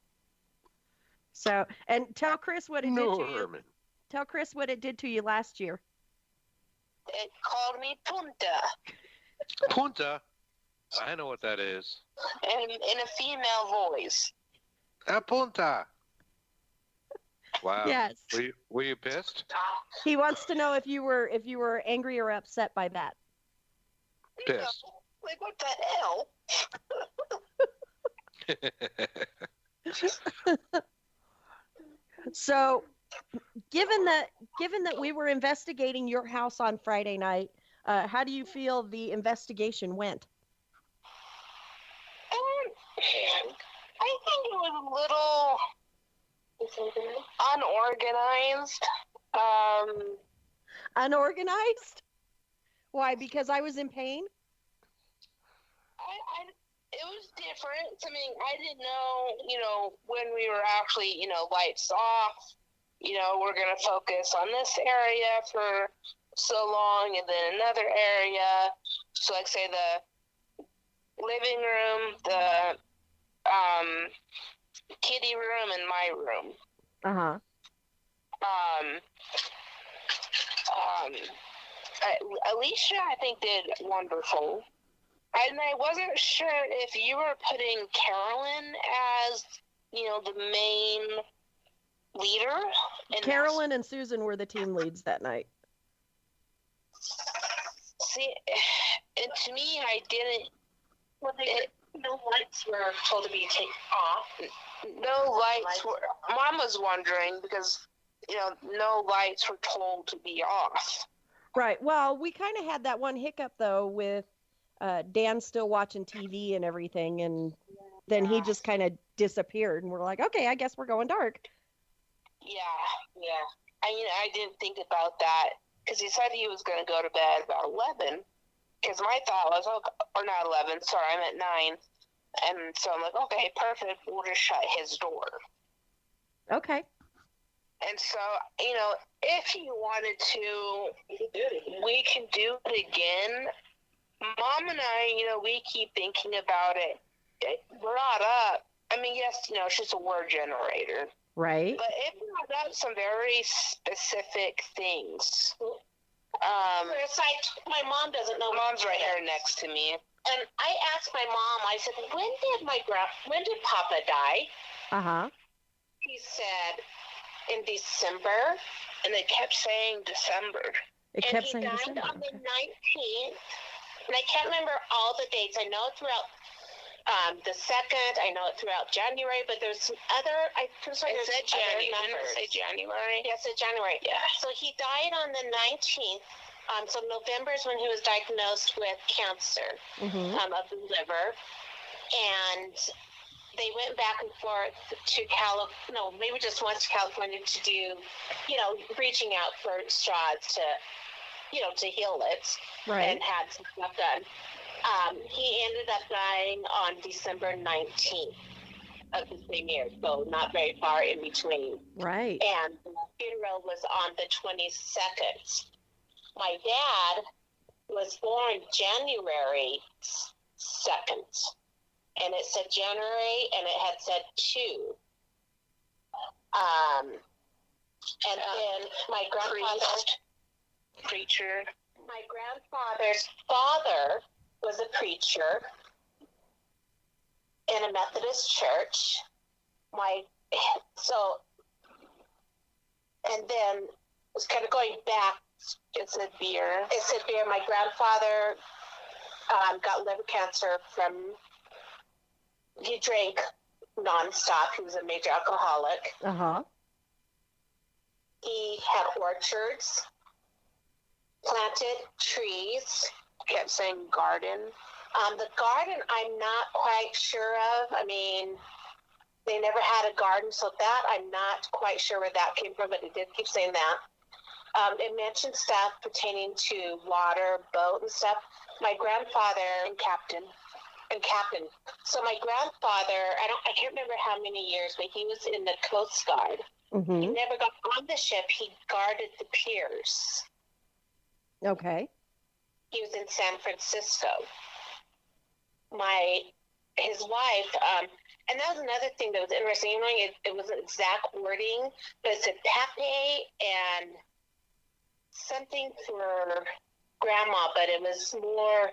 So, and tell Chris what it did to you. Norman. Tell Chris what it did to you last year. It called me Punta, Punta. I know what that is. and in a female voice. A punta. Wow. Yes. Were you pissed? He wants to know if you were angry or upset by that. Pissed. Like, what the hell? So, given that we were investigating your house on Friday night, how do you feel the investigation went? I think it was a little unorganized. Unorganized? Why? Because I was in pain? It was different. I mean, I didn't know, when we were actually, lights off, we're going to focus on this area for so long and then another area. So, like, say the living room, the kitty room, and my room. Uh-huh. Alicia, I think, did wonderful. And I wasn't sure if you were putting Carolyn as, the main leader. And Carolyn and Susan were the team leads that night. See, and to me, I didn't. No lights were told to be taken off. No lights were. Mom was wondering because, no lights were told to be off. Right. Well, we kind of had that one hiccup though with Dan still watching TV and everything, and then he just kind of disappeared, and we're like, okay, I guess we're going dark. Yeah. I didn't think about that because he said he was going to go to bed about 11. Because my thought was, or not 11, sorry, I'm at 9. And so I'm like, okay, perfect. We'll just shut his door. Okay. And so, if you wanted to, we can do it again. Mom and I, we keep thinking about it. We're not up. I mean, yes, it's just a word generator. Right. But it brought up some very specific things. My mom doesn't know. Mom's right here next to me. And I asked my mom, I said, when did Papa die? Uh-huh. He said, in December. And they kept saying December. It kept saying December. He died on the 19th. And I can't remember all the dates. I know throughout the 2nd, I know it throughout January, but there's some other, it said January. Didn't it say January? Yes, it said January. Yeah. So he died on the 19th. So November is when he was diagnosed with cancer of the liver. And they went back and forth to maybe just once to California to do, reaching out for straws to, to heal it. Right. And had some stuff done. He ended up dying on December 19th of the same year, so not very far in between. Right. And the funeral was on the 22nd. My dad was born January 2nd, and it said January, and it had said 2. And then my preacher. My grandfather's father was a preacher in a Methodist church. And then it's kind of going back. It said beer. My grandfather got liver cancer he drank nonstop. He was a major alcoholic. Uh-huh. He had orchards, planted trees, kept saying garden. The garden I'm not quite sure of. I mean, they never had a garden, so that I'm not quite sure where that came from, but it did keep saying that. It mentioned stuff pertaining to water, boat, and stuff. My grandfather and captain. So my grandfather, I can't remember how many years, but he was in the Coast Guard. Mm-hmm. He never got on the ship. He guarded the piers. Okay. He was in San Francisco. His wife, and that was another thing that was interesting. It wasn't exact wording, but it said Pepe and something for grandma, but it was more,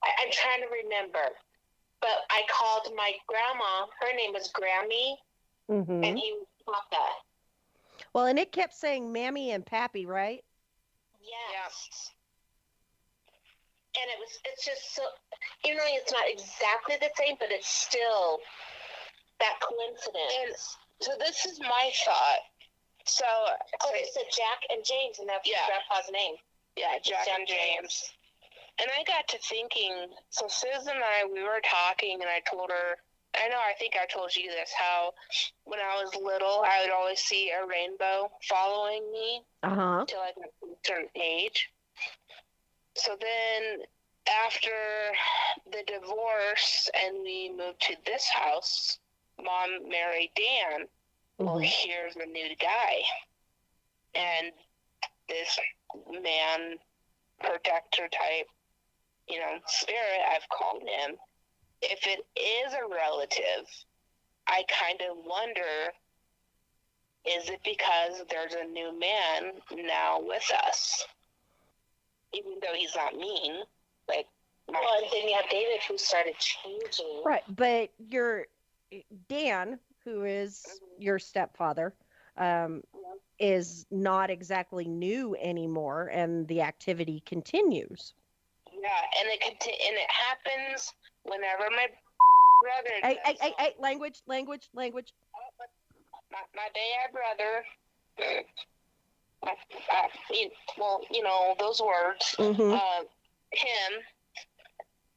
I'm trying to remember. But I called my grandma, her name was Grammy, and he was Papa. Well, and it kept saying Mammy and Pappy, right? Yes. And it's just so, it's not exactly the same, but it's still that coincidence. And so this is my thought. So, it said Jack and James, and that's Grandpa's name. Yeah, Jack and James. And I got to thinking, so Sis and I, we were talking, and I told her, I think I told you this, how when I was little, I would always see a rainbow following me until I got to a certain age. So then after the divorce and we moved to this house, Mom married Dan. Well, here's a new guy. And this man, protector type, spirit, I've called him. If it is a relative, I kind of wonder, is it because there's a new man now with us? Even though he's not mean, and then you have David who started changing. Right, but your Dan, who is your stepfather, is not exactly new anymore, and the activity continues. Yeah, and it happens whenever my brother. Hey! Language. My dad brother. well, those words. Mm-hmm. Him,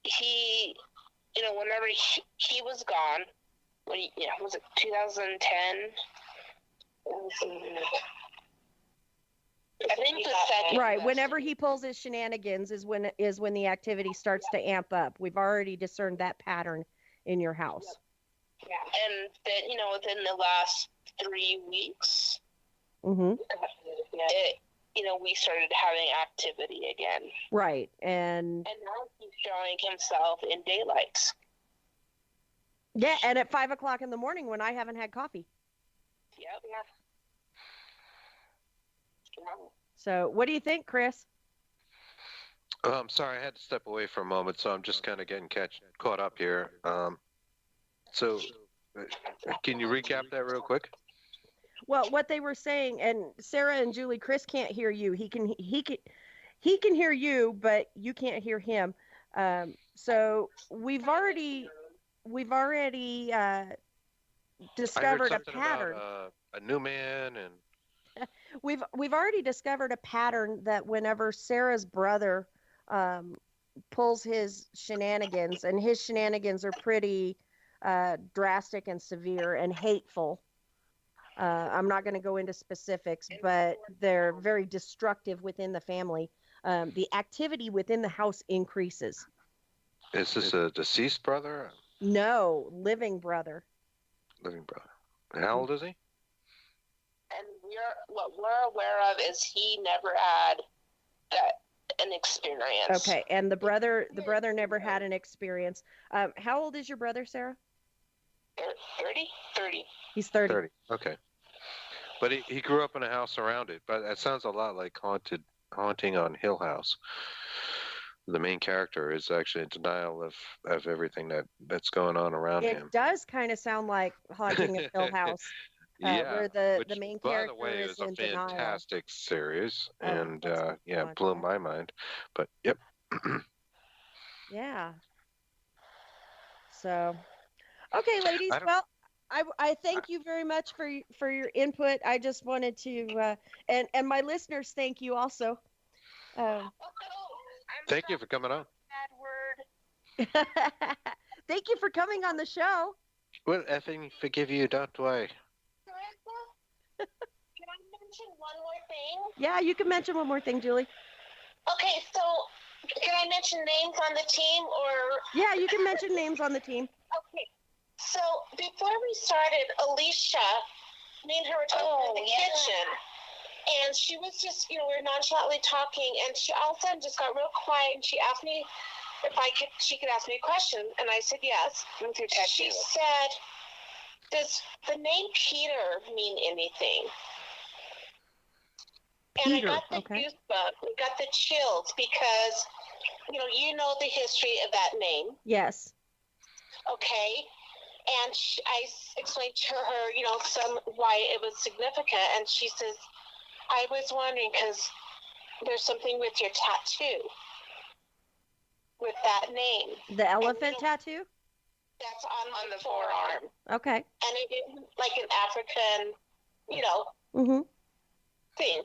he, whenever he was gone, was it 2010? I think the second. Right. Whenever he pulls his shenanigans is when the activity starts to amp up. We've already discerned that pattern in your house. Yeah. And then, within the last 3 weeks, Mm-hmm. we started having activity again. Right. And now he's showing himself in daylights. yeah, and at 5 o'clock in the morning when I haven't had coffee. Yep. So what do you think, Chris? I'm sorry, I had to step away for a moment, so I'm just kind of getting caught up here. So, can you recap that real quick? Well, what they were saying, and Sarah and Julie, Chris can't hear you. He can hear you, but you can't hear him. So we've already discovered a pattern. About, a new man, and We've already discovered a pattern that whenever Sarah's brother pulls his shenanigans, and his shenanigans are pretty drastic and severe and hateful. I'm not going to go into specifics, but they're very destructive within the family. The activity within the house increases. Is this a deceased brother? No, living brother. Living brother. And how old is he? And what we're aware of is he never had an experience. Okay, and the brother never had an experience. How old is your brother, Sarah? 30? 30. He's 30. 30. Okay. But he grew up in a house around it. But that sounds a lot like Haunting on Hill House. The main character is actually in denial of everything that's going on around him. It does kind of sound like Haunting of Hill House. Where the main character by the way, is a in denial. fantastic series, Oh, and that's blew my mind. But yep. Yeah. So, okay, ladies. Well, I thank you very much for your input. I just wanted to, and my listeners, thank you also. Thank you for coming on. Bad word. Thank you for coming on the show. Well, effing forgive you, don't I? Can I mention one more thing? Yeah, you can mention one more thing, Julie. Okay, so can I mention names on the team or? Yeah, you can mention names on the team. Okay, so before we started, Alicia, me and her were talking in the kitchen, and she was just, we were nonchalantly talking, and she all of a sudden just got real quiet, and she asked me if she could ask me a question, and I said yes. She said, does the name Peter mean anything? And Peter, I got the goosebumps, I got the chills because, you know the history of that name. Yes. Okay. And I explained to her, why it was significant. And she says, I was wondering because there's something with your tattoo with that name. The elephant tattoo? That's on the forearm. Okay. And it is like an African, Mm-hmm. thing.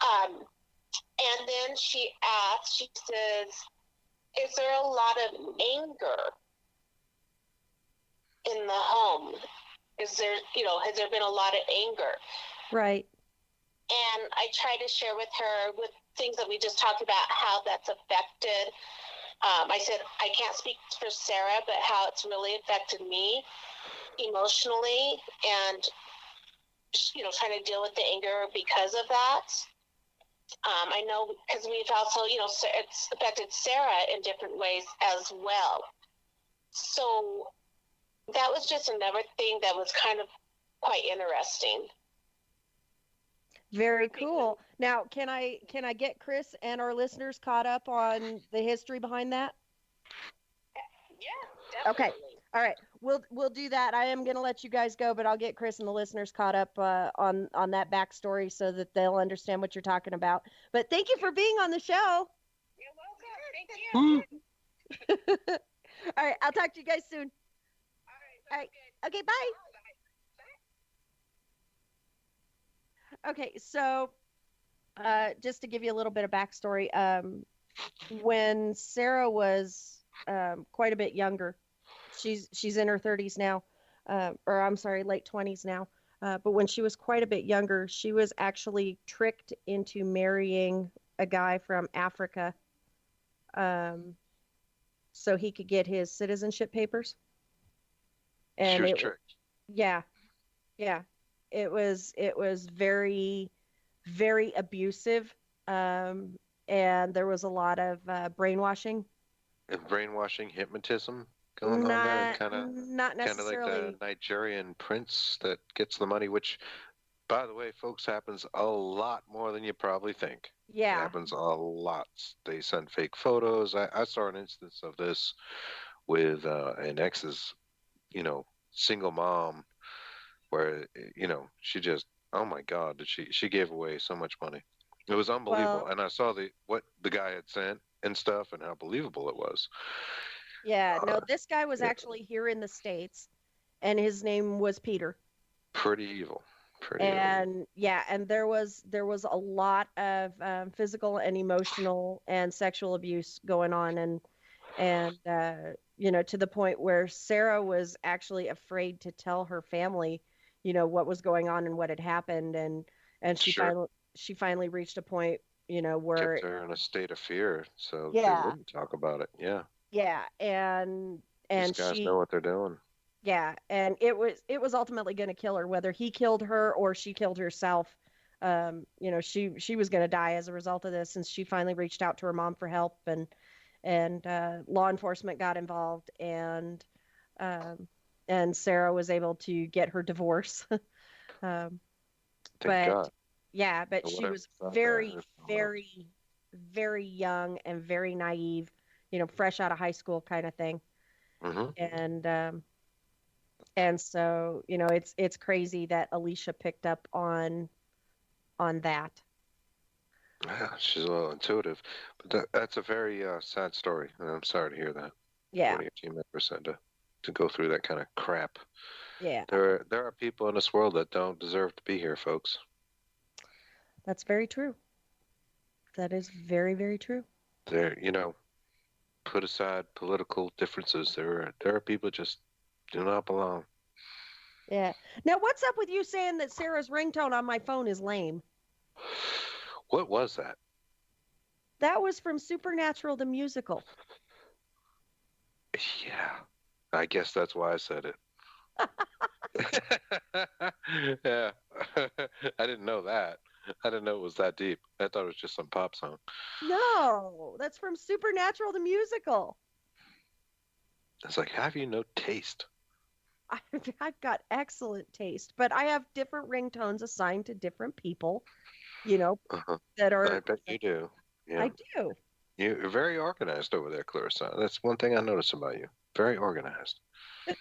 And then she says, is there a lot of anger in the home? Is there, has there been a lot of anger? Right. And I try to share with her with things that we just talked about, how that's affected. I said, I can't speak for Sarah, but how it's really affected me emotionally and, trying to deal with the anger because of that. I know because we've also, it's affected Sarah in different ways as well. So that was just another thing that was kind of quite interesting. Very cool. Now, can I get Chris and our listeners caught up on the history behind that? Yeah, definitely. Okay. All right. We'll do that. I am going to let you guys go, but I'll get Chris and the listeners caught up on that backstory so that they'll understand what you're talking about. But thank you for being on the show. You're welcome. Thank you. All right. I'll talk to you guys soon. All right. Okay. Bye. Okay. So Just to give you a little bit of backstory, when Sarah was quite a bit younger, she's in her 30s now, or I'm sorry, late 20s now. But when she was quite a bit younger, she was actually tricked into marrying a guy from Africa, um, so he could get his citizenship papers. She And was tricked. yeah, yeah, it was very, very abusive, and there was a lot of brainwashing. And brainwashing, hypnotism going on there, Not not kind of like the necessarily. Nigerian prince that gets the money, which, by the way, folks, happens a lot more than you probably think. It Yeah. happens a lot. They send fake photos. I saw an instance of this with an ex's, single mom, where she just, oh my God, did she gave away so much money. It was unbelievable, Well, and I saw what the guy had sent and stuff, and how believable it was. yeah. Uh, No, this guy was yeah, actually here in the States, and his name was Peter. pretty evil, pretty evil. And yeah, and there was a lot of physical and emotional and sexual abuse going on, and to the point where Sarah was actually afraid to tell her family, what was going on and what had happened, and Sure. she finally reached a point, Kept where her in a state of fear so they yeah, wouldn't talk about it. Yeah. yeah, and These and guys know she what they're doing. yeah, and it was ultimately going to kill her, whether he killed her or she killed herself. She was going to die as a result of this, and she finally reached out to her mom for help, and law enforcement got involved, um, and Sarah was able to get her divorce. um, Thank but God. yeah, but Or she whatever was thought that very, is going on. very, very young and very naive, fresh out of high school kind of thing, Mm-hmm. and so it's crazy that Alicia picked up on that. Yeah, she's a little intuitive. But that's a very sad story. And I'm sorry to hear that. Yeah, One of your team members had to go through that kind of crap. yeah, There are people in this world that don't deserve to be here, folks. that's very true. That is very, very true. They're, put aside political differences. There are people just do not belong. Yeah. Now, what's up with you saying that Sarah's ringtone on my phone is lame? What was that? That was from Supernatural the musical. Yeah, I guess that's why I said it. Yeah, I didn't know that. I didn't know it was that deep. I thought it was just some pop song. No, that's from Supernatural the musical. It's like, have you no taste? I've got excellent taste, but I have different ringtones assigned to different people, you know, Uh-huh. that I are, bet you do. Yeah, I do. you're very organized over there, Clarissa. That's one thing I notice about you. Very organized. you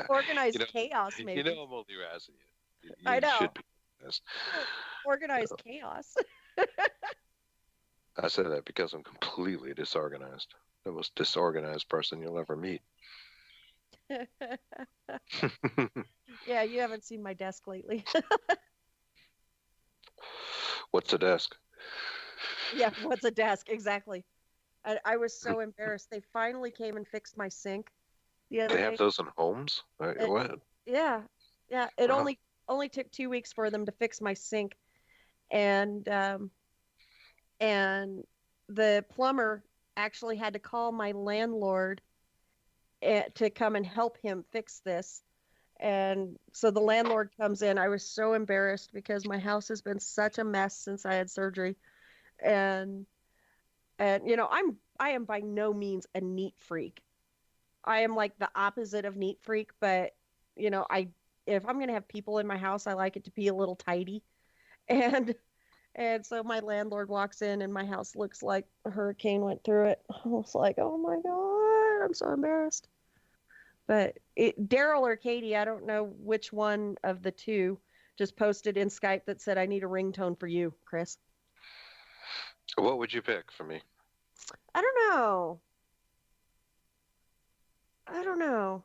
Organized know, chaos, maybe. I'm only razzing you. I You know. should be organized. Organized chaos. I say that because I'm completely disorganized. The most disorganized person you'll ever meet. Yeah, you haven't seen my desk lately. What's a desk? Yeah, what's a desk? Exactly. I was so embarrassed. They finally came and fixed my sink the other They have day. those in homes? It, What? yeah, yeah. It Wow. only took 2 weeks for them to fix my sink, and and the plumber actually had to call my landlord to come and help him fix this. And so the landlord comes in. I was so embarrassed because my house has been such a mess since I had surgery, and I am by no means a neat freak. I am like the opposite of neat freak, but I if I'm gonna have people in my house, I like it to be a little tidy. And and so my landlord walks in and my house looks like a hurricane went through it. I was like, oh my God, I'm so embarrassed. But Daryl or Katie, I don't know which one of the two, just posted in Skype that said, I need a ringtone for you, Chris. What would you pick for me? I don't know. I don't know.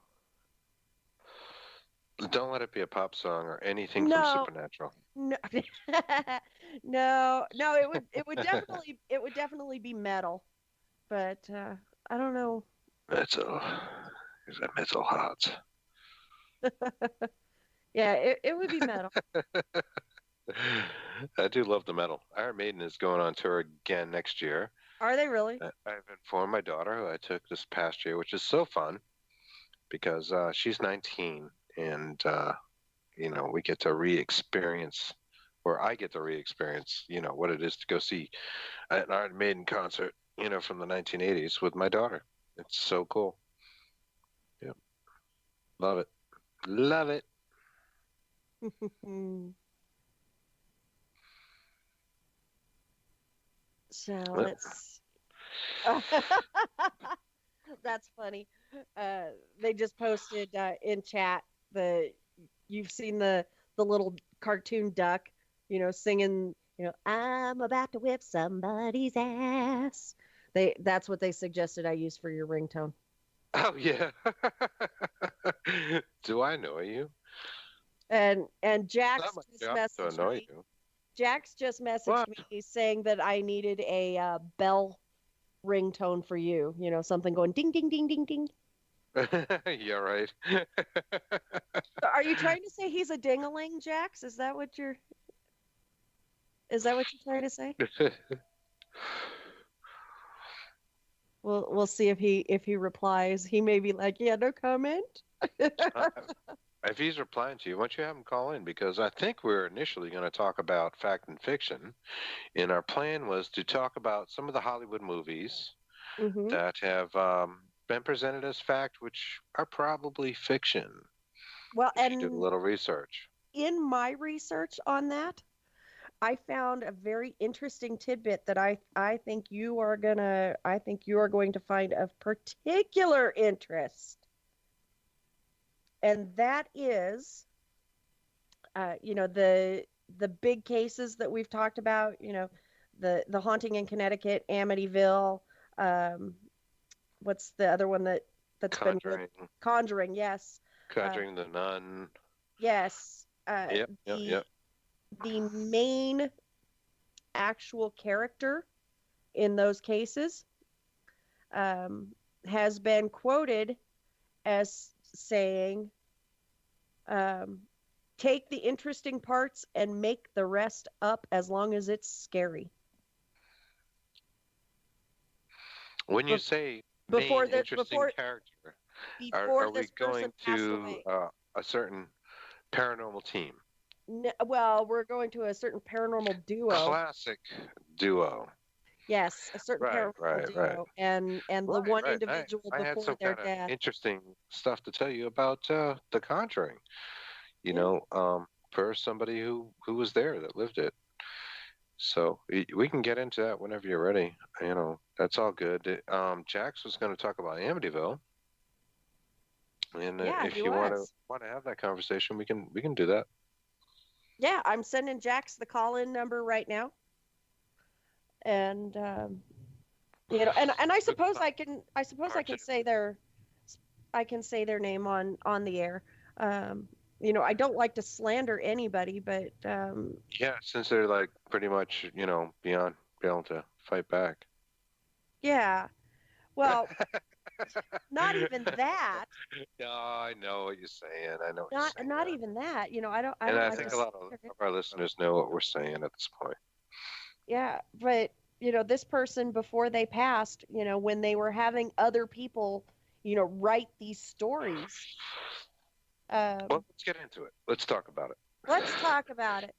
Don't let it be a pop song or anything from No, Supernatural. no, no. It would definitely be metal, but I don't know. Metal. Is that metal hot? Yeah, it would be metal. I do love the metal. Iron Maiden is going on tour again next year. Are they really? I've informed my daughter, who I took this past year, which is so fun because she's 19 and we get to re-experience, or I get to re-experience, what it is to go see an Iron Maiden concert, from the 1980s with my daughter. It's so cool. Yep. Love it. Love it. So Well, let's. That's funny. They just posted in chat you've seen the little cartoon duck, singing, I'm about to whip somebody's ass. That's what they suggested I use for your ringtone. oh, yeah. Do I know you? And Jax Not my just job to messaged annoy me. you. Jax just messaged What? me saying that I needed a bell ringtone for you. Something going ding ding ding ding ding. Yeah, right. Are you trying to say he's a ding-a-ling, Jax? Is that what you're trying to say? We'll see if he replies. He may be like, yeah, no comment. If he's replying to you, why don't you have him call in? Because I think we're initially going to talk about fact and fiction, and our plan was to talk about some of the Hollywood movies Hmm. that have been presented as fact, which are probably fiction. Well, If you did a and little research. in my research on that, I found a very interesting tidbit that I think you are going to find of particular interest. And that is the big cases that we've talked about, the haunting in Connecticut, Amityville, what's the other one that's Conjuring. been Conjuring, yes. Conjuring the Nun. Yes. Yep. The main actual character in those cases has been quoted as saying, take the interesting parts and make the rest up as long as it's scary. When you say before main interesting character, are we this going person passed to away. a certain paranormal team? Well, we're going to a certain paranormal duo. Classic duo. Yes, a certain paranormal duo. And the one individual I had before some their kind death. of interesting stuff to tell you about The Conjuring. For somebody who was there, that lived it. So we can get into that whenever you're ready. That's all good. Jax was going to talk about Amityville, and if you want to have that conversation, we can do that. Yeah, I'm sending Jax the call-in number right now, and and I suppose I can say their name on the air. I don't like to slander anybody, but yeah, since they're like pretty much beyond being able to fight back. Yeah, well, not even that. Yeah, I know what you're saying. I know. Not even that. I think a lot of our listeners know what we're saying at this point. Yeah, but this person, before they passed, when they were having other people, write these stories. Well, let's get into it. Let's talk about it. Let's talk about it.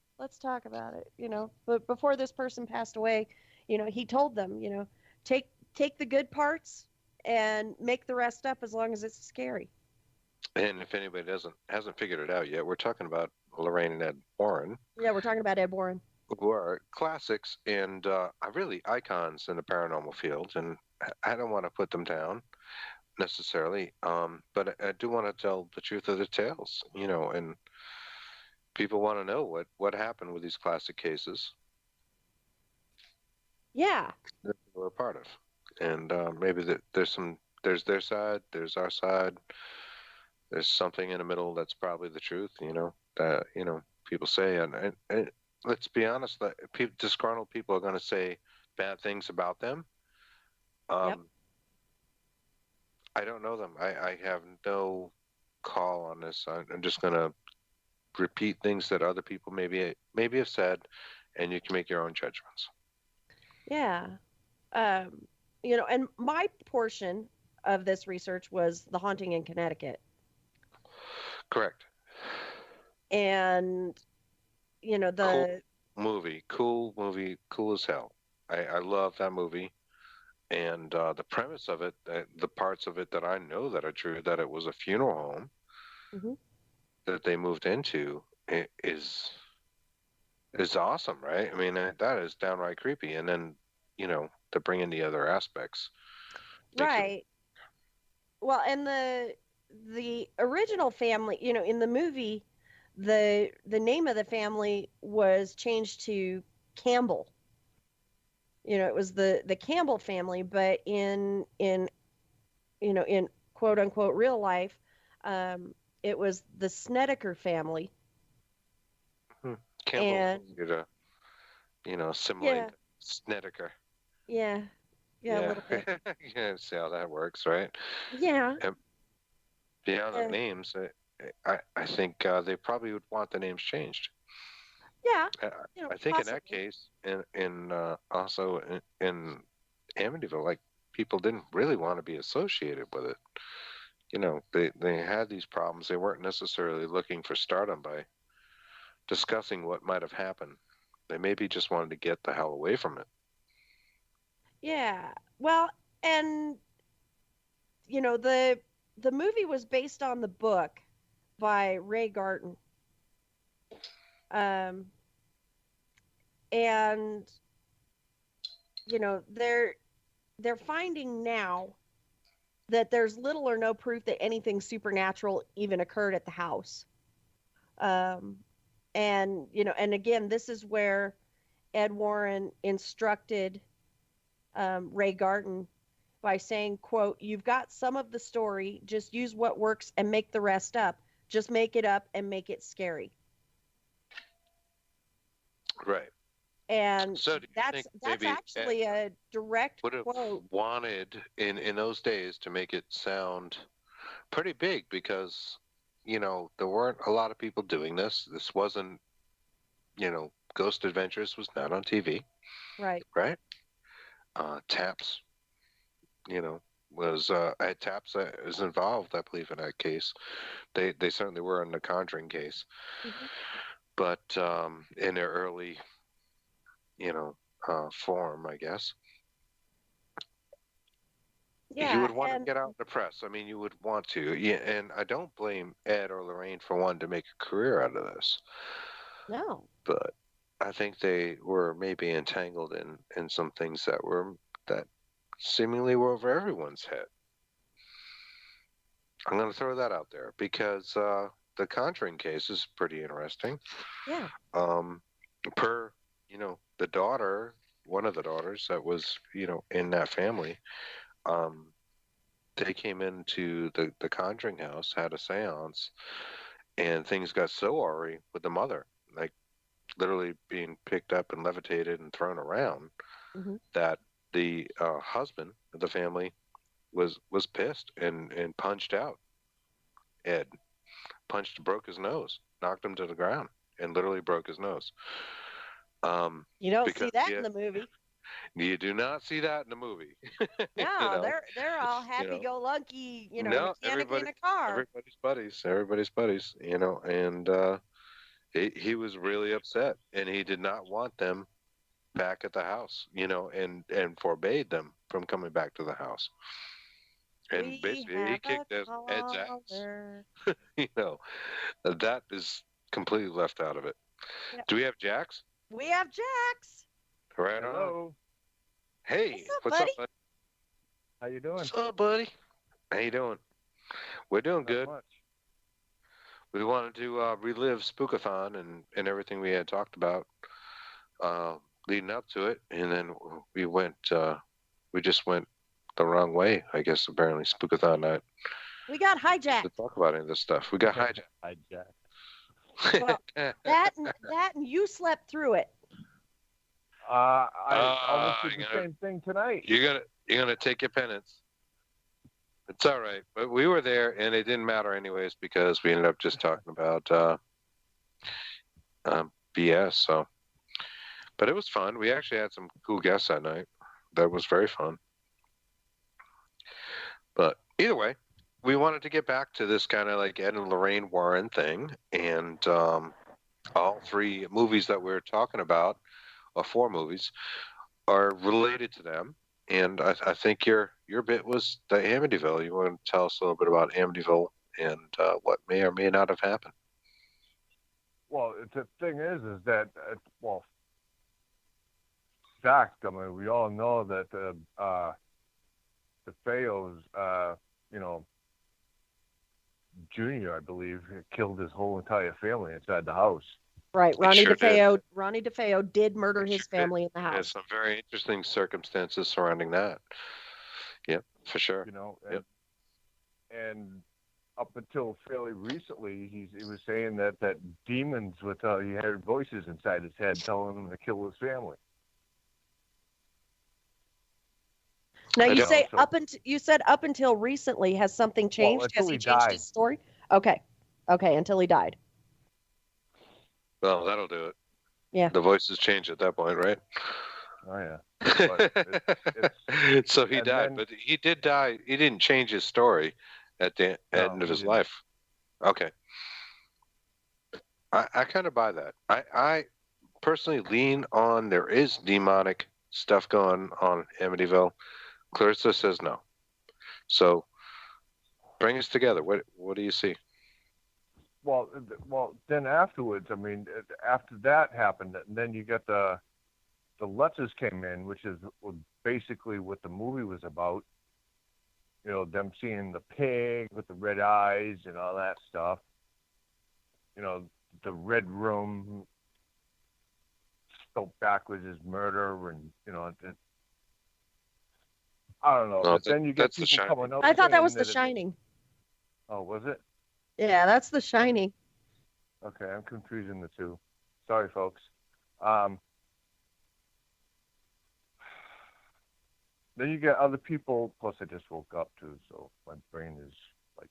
But before this person passed away, he told them, take the good parts and make the rest up as long as it's scary. And if anybody hasn't figured it out yet, we're talking about Lorraine and Ed Warren. Yeah, we're talking about Ed Warren, who are classics and really icons in the paranormal field. And I don't want to put them down necessarily, but I do want to tell the truth of the tales, and people want to know what happened with these classic cases. Yeah, that we're a part of, and maybe there's their side, there's our side, there's something in the middle that's probably the truth, that, people say. And let's be honest, that disgruntled people are going to say bad things about them. Yep. I don't know them. I have no call on this. I'm just going to repeat things that other people maybe have said, and you can make your own judgments. Yeah. And my portion of this research was The Haunting in Connecticut. Correct. And, the cool movie, cool as hell. I love that movie. And the premise of it, the parts of it that I know that are true, that it was a funeral home Mhm. that they moved into, is awesome, right? I mean, that is downright creepy. And then, to bring in the other aspects. Right. Well, and the original family, in the movie, the name of the family was changed to Campbell. It was the Campbell family, but in quote unquote real life, it was the Snedeker family. Campbell, And assimilate yeah, Snedeker. yeah, a little bit. Yeah, see how that works, right? Yeah. Beyond the names, I think they probably would want the names changed. Yeah. I think possibly. in that case, in also in Amityville, like, people didn't really want to be associated with it. They had these problems. They weren't necessarily looking for stardom by discussing what might have happened. They maybe just wanted to get the hell away from it. Yeah. Well, and the movie was based on the book by Ray Garton. And they're finding now that there's little or no proof that anything supernatural even occurred at the house. And again, this is where Ed Warren instructed Ray Garton by saying, quote, "You've got some of the story, just use what works and make the rest up. Just make it up and make it scary." Right. And so that's actually a direct would have quote. Wanted in those days to make it sound pretty big, because there weren't a lot of people doing this. This wasn't, Ghost Adventures was not on TV. Right. Taps, was Taps is involved, I believe, in that case. They certainly were in the Conjuring case. Mm-hmm. But in their early form, I guess. Yeah, you would want to get out in the press. I mean, you would want to. Yeah, and I don't blame Ed or Lorraine for wanting to make a career out of this. No. But I think they were maybe entangled in some things that seemingly were over everyone's head. I'm going to throw that out there because the Conjuring case is pretty interesting. Yeah. Per the daughter, one of the daughters that was in that family, they came into the Conjuring house, had a seance, and things got so awry with the mother, like literally being picked up and levitated and thrown around, mm-hmm. that the husband of the family was pissed and punched out Ed. Broke his nose, knocked him to the ground, and literally broke his nose. You don't see that in the movie. You do not see that in the movie. No, they're all happy-go-lucky, mechanic in a car. Everybody's buddies, and he was really upset, and he did not want them back at the house, and forbade them from coming back to the house. And basically, he kicked Ed's ass. That is completely left out of it. Yep. Do we have Jax? We have Jax. Right on. Hello. Hey, what's up, buddy? How you doing? What's up, buddy? How you doing? We're doing good. Much. We wanted to relive Spookathon and everything we had talked about leading up to it, and then we just went the wrong way, I guess, apparently, Spookathon night. We got to hijacked. talk about any of this stuff. We got hijacked. Well, that and you slept through it. I almost did you're the gonna- same thing tonight. You're gonna take your penance. It's all right, but we were there, and it didn't matter anyways because we ended up just talking about BS. So, but it was fun. We actually had some cool guests that night. That was very fun. But either way, we wanted to get back to this kind of like Ed and Lorraine Warren thing, and all three movies that we're talking about, or four movies, are related to them. And I think your bit was the Amityville. You want to tell us a little bit about Amityville and what may or may not have happened? Well, the thing is that, fact, I mean, we all know that the Fayos, Junior, I believe, killed his whole entire family inside the house. Right. Ronnie sure DeFeo. Ronnie DeFeo did murder his Sure did. family in the There's house. some very interesting circumstances surrounding that. Yep, for sure. You know, Yep. and up until fairly recently, he was saying that demons he heard voices inside his head telling him to kill his family. Now I you don't- say So- you said up until recently. Has something changed? until Has he he changed died. his story? Okay. Until he died. Well, that'll do it. Yeah. The voices change at that point, right? Oh yeah. But So he and died, then- but he did die. He didn't change his story at the end of he his didn't. life. Okay. I kind of buy that. I personally lean on there is demonic stuff going on in Amityville. Clarissa says no. So bring us together. What do you see? Well, then afterwards, I mean, after that happened, then you got the Lutzes came in, which is basically what the movie was about. You know, them seeing the pig with the red eyes and all that stuff. You know, the red room spelled backwards is murder, and I don't know. No, but then you get that's The people Shining. coming up. I thought that saying was The it- Shining. Oh, was it? Yeah, that's The Shining. Okay, I'm confusing the two. Sorry, folks. Then you get other people. Plus, I just woke up too, so my brain is like.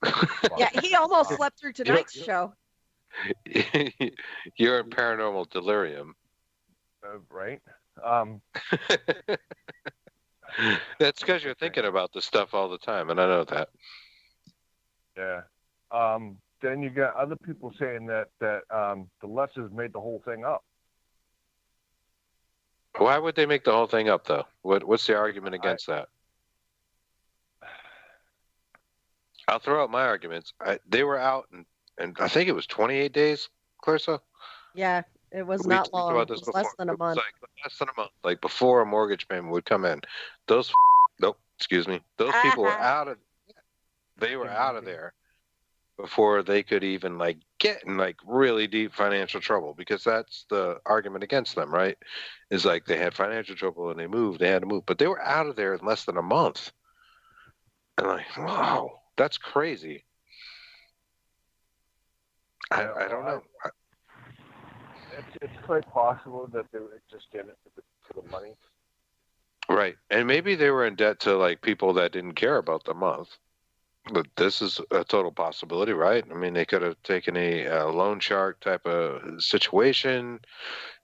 Yeah, he almost slept through tonight's show. You're in paranormal delirium. Right. That's because you're thinking about this stuff all the time, and I know that. Yeah. Then you got other people saying that the Lutzes made the whole thing up. Why would they make the whole thing up, though? What's the argument against that? I'll throw out my arguments. They were out, and I think it was 28 days, Clarissa? Yeah, it was We not talked long. about It this was before. less than a It was month. like less than a month, like before a mortgage payment would come in. Those those people were out of. They were out of there before they could even like get in like really deep financial trouble, because that's the argument against them, right? Is like they had financial trouble and they had to move, but they were out of there in less than a month. And like, wow, that's crazy. I don't know. It's quite possible that they were just in it for the money. Right. And maybe they were in debt to like people that didn't care about the month. But this is a total possibility, right? I mean, they could have taken a loan shark type of situation.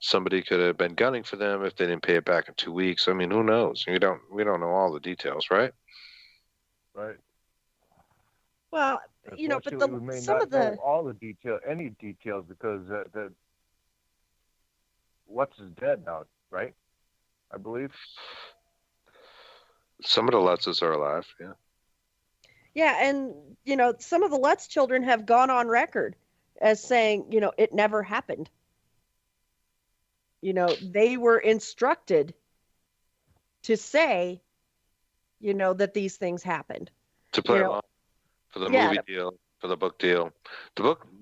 Somebody could have been gunning for them if they didn't pay it back in 2 weeks. I mean, who knows? We don't know all the details, right? Right. Well, but Unfortunately, we may some not of the know all the any details, because the Lutz is dead now, right? I believe. Some of the Lutzes are alive, yeah. Yeah, and some of the Lutz children have gone on record as saying, it never happened. They were instructed to say, that these things happened. To play along for the yeah. movie deal, for the book deal.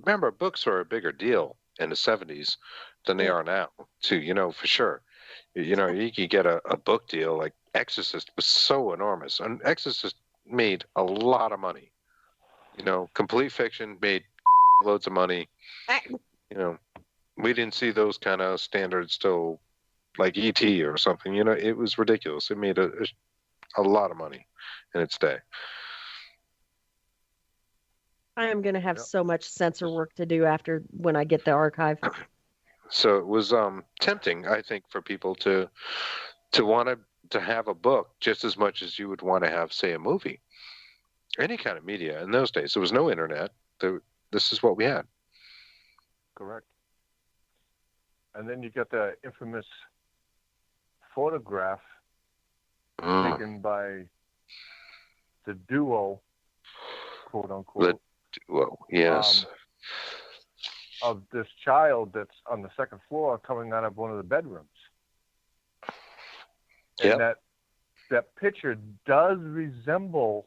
Remember, books were a bigger deal in the 70s than they are now, too, for sure. You could get a book deal, like Exorcist was so enormous. And Exorcist made a lot of money. Complete fiction, made loads of money. We didn't see those kind of standards till like E.T. or something. It was ridiculous. It made a lot of money in its day. I am going to have so much censor work to do when I get the archive. So it was tempting, I think, for people to want to have a book just as much as you would want to have, say, a movie. Any kind of media in those days. There was no internet. This is what we had. Correct. And then you got the infamous photograph taken by the duo, quote unquote. The duo, yes. Of this child that's on the second floor coming out of one of the bedrooms. And that picture does resemble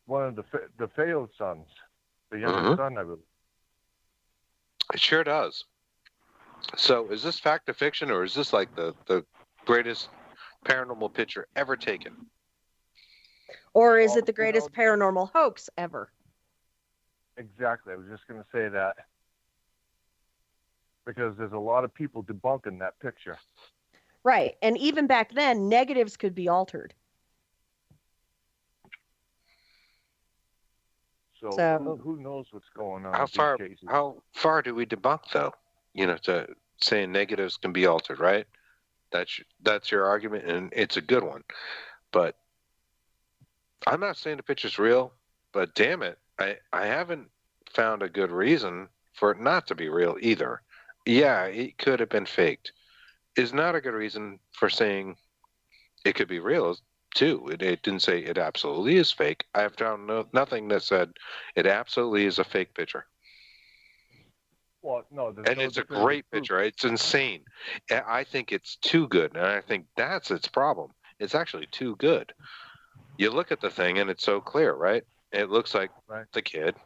one of the Fayol sons, the younger son, I believe. It sure does. So is this fact or fiction, or is this like the greatest paranormal picture ever taken? Or is it the greatest paranormal hoax ever? Exactly. I was just going to say that. Because there's a lot of people debunking that picture. Right. And even back then, negatives could be altered. So who knows what's going on? How far do we debunk, though? To saying negatives can be altered, right? That's your argument, and it's a good one. But I'm not saying the picture's real, but damn it, I haven't found a good reason for it not to be real either. Yeah, it could have been faked. Is not a good reason for saying it could be real, too. It didn't say it absolutely is fake. I have found nothing that said it absolutely is a fake picture. Well, no, and it's a great picture. It's insane. I think it's too good, and I think that's its problem. It's actually too good. You look at the thing, and it's so clear, right? It looks like the kid.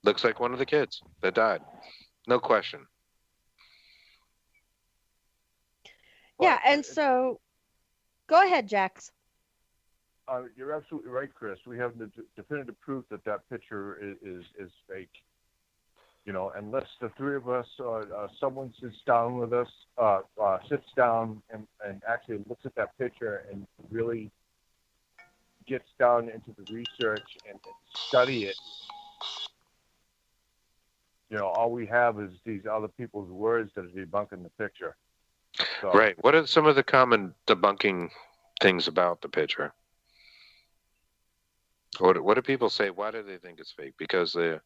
Looks like one of the kids that died. No question. Yeah, and so go ahead, Jax. You're absolutely right, Chris. We have the definitive proof that picture is fake. Unless the three of us, someone sits down with us, and actually looks at that picture and really gets down into the research and study it. All we have is these other people's words that are debunking the picture. So, right. What are some of the common debunking things about the picture? What do people say? Why do they think it's fake? Because the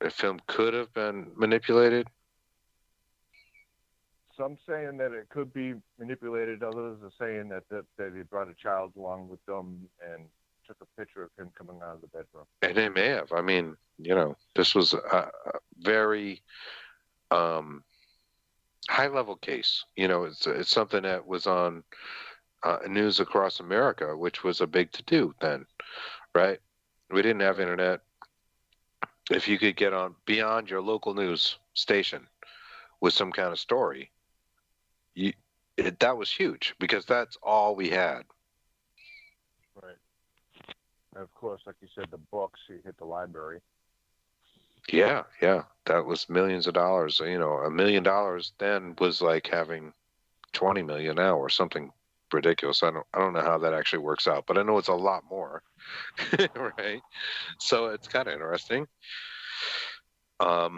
film could have been manipulated? Some saying that it could be manipulated. Others are saying that they brought a child along with them and took a picture of him coming out of the bedroom. And they may have. I mean, this was a very high-level case. It's something that was on news across America, which was a big to-do then, right? We didn't have internet. If you could get on beyond your local news station with some kind of story, that was huge because that's all we had. Right. And of course, like you said, the books, you hit the library. Yeah. That was millions of dollars. $1 million then was like having 20 million now or something ridiculous. I don't know how that actually works out, but I know it's a lot more. Right? So it's kind of interesting. I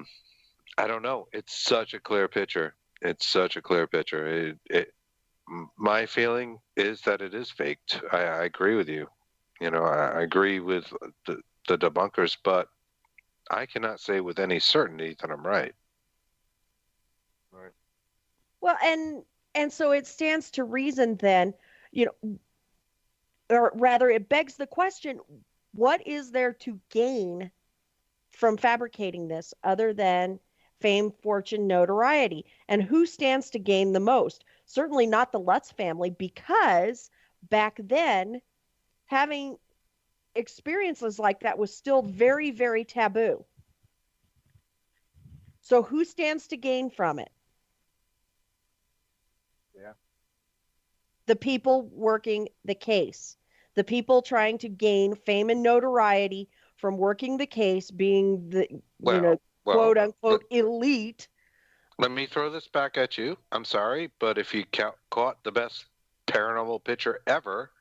don't know. It's such a clear picture. My feeling is that it is faked. I agree with you. I agree with the debunkers, but I cannot say with any certainty that I'm right. Right. Well, and so it stands to reason then, or rather it begs the question, what is there to gain from fabricating this other than fame, fortune, notoriety? And who stands to gain the most? Certainly not the Lutz family, because back then having experiences like that was still very, very taboo. So who stands to gain from it? Yeah. The people working the case, the people trying to gain fame and notoriety from working the case, being the Well, quote unquote elite. Let me throw this back at you. I'm sorry, but if you caught the best paranormal picture ever,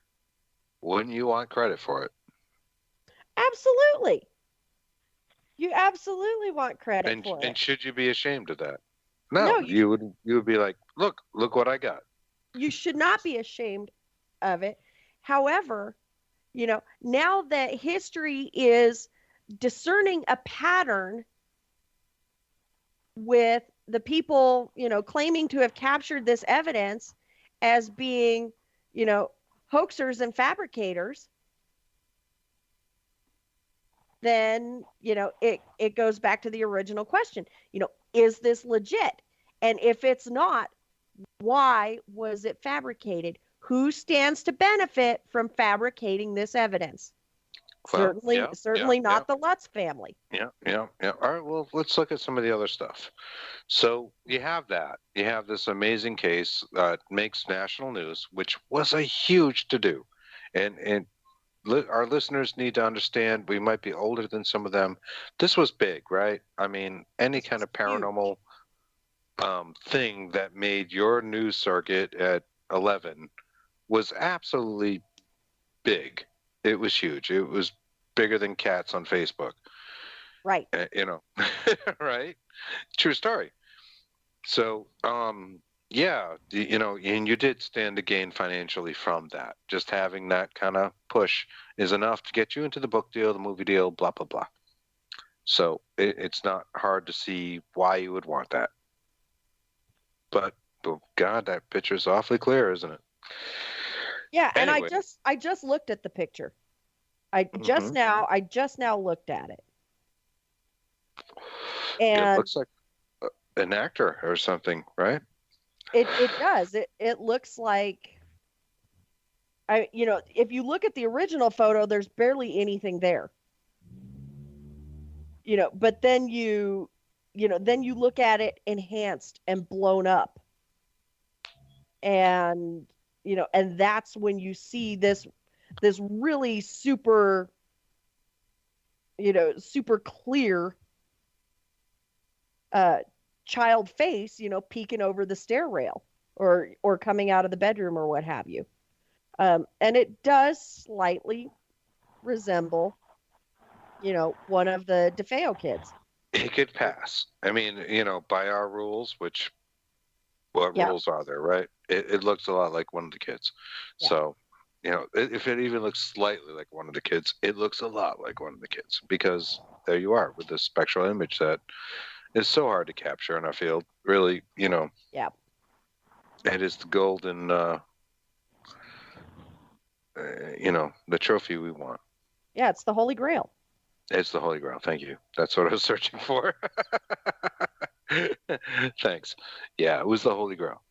wouldn't you want credit for it? Absolutely. You absolutely want credit for it. And should you be ashamed of that? No, No, you would be like, look what I got. You should not be ashamed of it. However, now that history is discerning a pattern with the people, claiming to have captured this evidence as being, hoaxers and fabricators, then, it goes back to the original question, is this legit? And if it's not, why was it fabricated? Who stands to benefit from fabricating this evidence? Well, certainly not the Lutz family. Yeah. All right, well, let's look at some of the other stuff. So you have that. You have this amazing case that makes national news, which was a huge to-do. And our listeners need to understand, we might be older than some of them. This was big, right? I mean, any kind of paranormal thing that made your news circuit at 11 was absolutely big. It was huge. It was bigger than cats on Facebook. Right. Right? True story. So, yeah, and you did stand to gain financially from that. Just having that kind of push is enough to get you into the book deal, the movie deal, blah, blah, blah. So it's not hard to see why you would want that. But, oh God, that picture's awfully clear, isn't it? Yeah, anyway. And I just looked at the picture. I just now looked at it. And it looks like an actor or something, right? It does. It looks like if you look at the original photo, there's barely anything there. But then you look at it enhanced and blown up. And and that's when you see this really super clear child face, peeking over the stair rail or coming out of the bedroom or what have you. And it does slightly resemble, one of the DeFeo kids. It could pass. I mean, by our rules, what rules are there, right? It looks a lot like one of the kids. Yeah. So, if it even looks slightly like one of the kids, it looks a lot like one of the kids, because there you are with this spectral image that is so hard to capture in our field. Really, Yeah. It is the golden, the trophy we want. Yeah, it's the Holy Grail. It's the Holy Grail. Thank you. That's what I was searching for. Thanks. Yeah, it was the Holy Grail.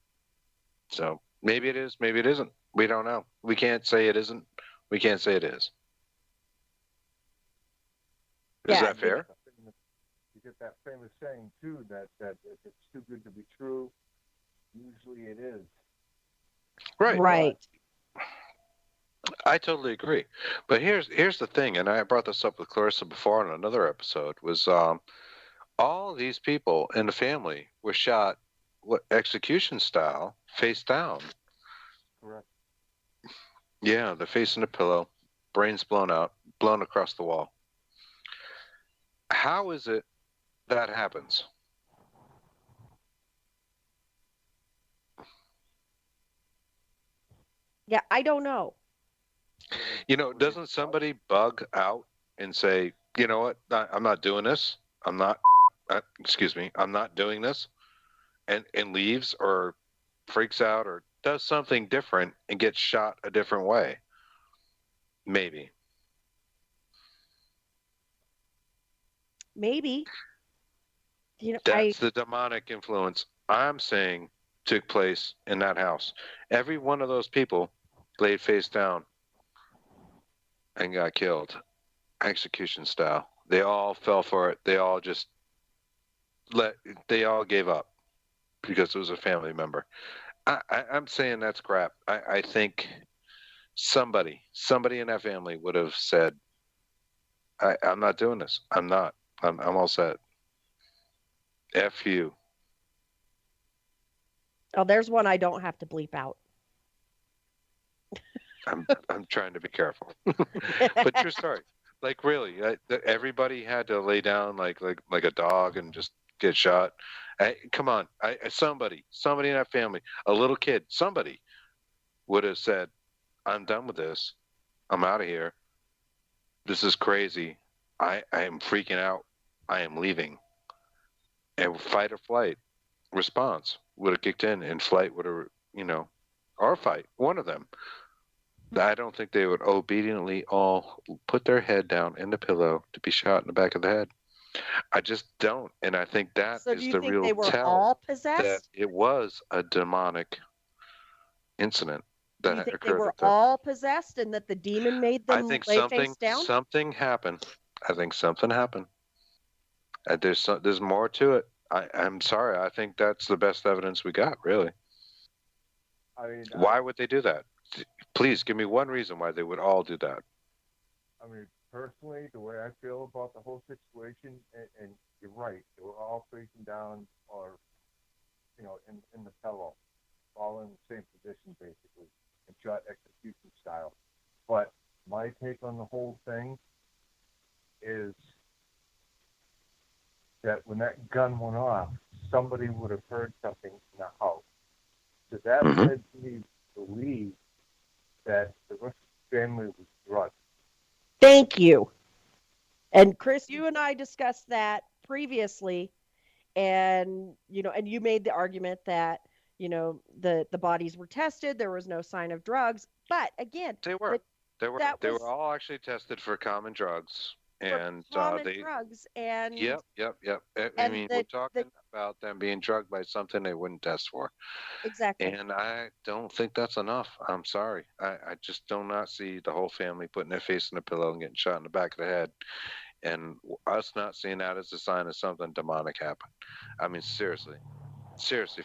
So maybe it is, maybe it isn't. We don't know. We can't say it isn't. We can't say it is. Is that fair? You get that famous saying too that if it's too good to be true, usually it is. Right. I totally agree. But here's the thing, and I brought this up with Clarissa before on another episode, was all these people in the family were shot execution style, face down. Correct. Yeah, they're facing a pillow, brains blown out, blown across the wall. How is it that happens? Yeah, I don't know. Doesn't somebody bug out and say, you know what, I'm not doing this. I'm not doing this, and leaves or freaks out or does something different and gets shot a different way? Maybe. That's the demonic influence I'm saying took place in that house. Every one of those people laid face down and got killed, execution style. They all fell for it. They all gave up because it was a family member. I'm saying that's crap. I think somebody in that family would have said, I'm not doing this. I'm not. I'm all set. F you. Oh, there's one I don't have to bleep out. I'm trying to be careful. But true story. Like really, everybody had to lay down like a dog and just get shot. Come on, somebody in that family, a little kid, somebody would have said, "I'm done with this. I'm out of here. This is crazy. I am freaking out. I am leaving." And fight or flight response would have kicked in, and flight would have, or fight, one of them. I don't think they would obediently all put their head down in the pillow to be shot in the back of the head. I just don't, and I think that So is do you the think real they were tell all that possessed? it was a demonic incident Do you that think they occurred. were all possessed and that the demon made I them think lay face down? something happened. I think something happened. There's more to it. I'm sorry. I think that's the best evidence we got, really. I mean, Why would they do that? Please give me one reason why they would all do that. I mean, personally, the way I feel about the whole situation, and you're right, they were all facing down or, in the pillow, all in the same position, basically, and shot execution style. But my take on the whole thing is that when that gun went off, somebody would have heard something in the house. So that led me to believe that the rest of the family was drugged. Thank you. And Chris, you and I discussed that previously, and you made the argument that the bodies were tested, there was no sign of drugs, but again, They were. They was were all actually tested for common drugs, and common drugs, and Yep. I and mean, we're talking about them being drugged by something they wouldn't test for. exactly. And I don't think that's enough. I'm sorry. I just do not see the whole family putting their face in a pillow and getting shot in the back of the head, and us not seeing that as a sign of something demonic happened. I mean, seriously,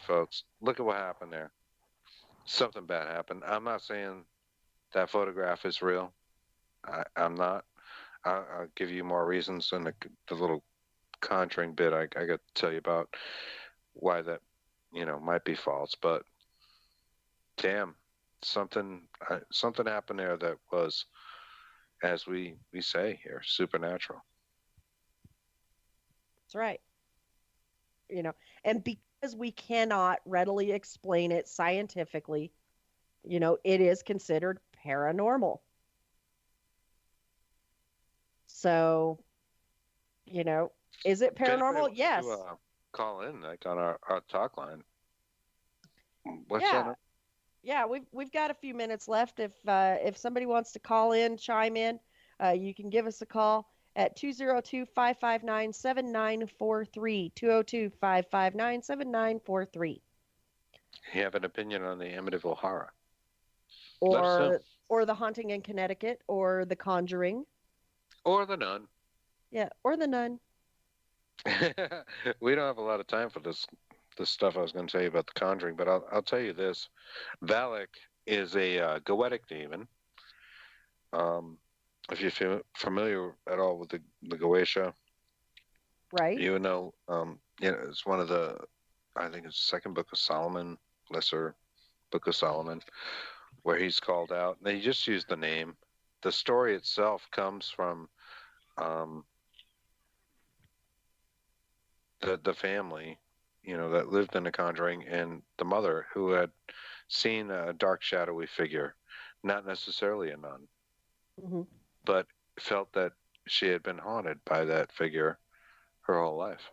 folks, look at what happened there. Something bad happened. I'm not saying that photograph is real. I'm not. I'll give you more reasons in the little Conjuring bit I got to tell you about why that might be false. But damn, something happened there that was, as we say here, supernatural. That's right. And because we cannot readily explain it scientifically, it is considered paranormal. So, is it paranormal? Yes. Call in like on our talk line. What's Yeah. that? Yeah, we've got a few minutes left. If somebody wants to call in, chime in, you can give us a call at 202-559-7943, 202-559-7943. You have an opinion on the Amityville Horror? Let us know. Or the Haunting in Connecticut, or the Conjuring. Or the Nun. Yeah, or the Nun. We don't have a lot of time for this stuff I was going to tell you about the Conjuring, but I'll tell you this. Valak is a goetic demon. If you're familiar at all with the Goetia, right? You know, it's one of the, I think it's Second Book of Solomon, Lesser Book of Solomon, where he's called out. They just use the name. The story itself comes from the family, that lived in the Conjuring, and the mother who had seen a dark, shadowy figure, not necessarily a nun, but felt that she had been haunted by that figure her whole life.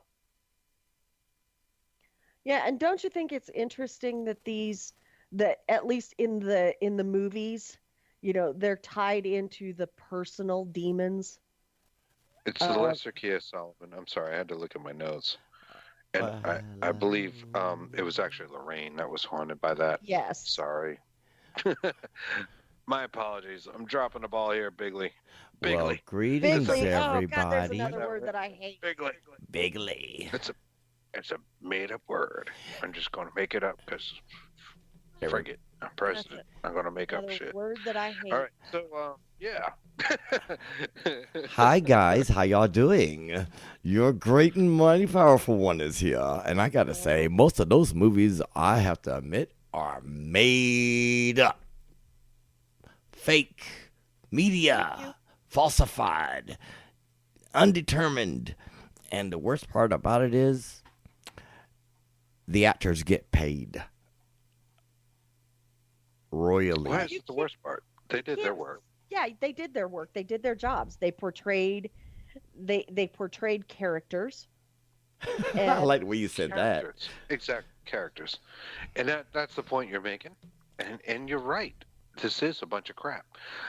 Yeah, and don't you think it's interesting that that at least in the movies, they're tied into the personal demons? It's the Lesser Key of Solomon. I'm sorry, I had to look at my notes. And I believe it was actually Lorraine that was haunted by that. Yes. Sorry. My apologies. I'm dropping the ball here, Bigley. Well, greetings, Bigley. everybody. Oh, God, there's another word that I hate. Bigley. Bigley. It's a made-up word. I'm just going to make it up because, forget, I'm president. I'm going to make up shit. Word that I hate. All right. So, Yeah. Hi guys, how y'all doing? Your great and mighty powerful one is here, and I gotta say, most of those movies, I have to admit, are made up, fake, media, falsified, undetermined, and the worst part about it is, the actors get paid royally. Well, that's the worst part. They did their work. Yeah, they did their work. They did their jobs. They portrayed characters. I like the way you said that. Characters. Exact characters. And that's the point you're making. And you're right. This is a bunch of crap.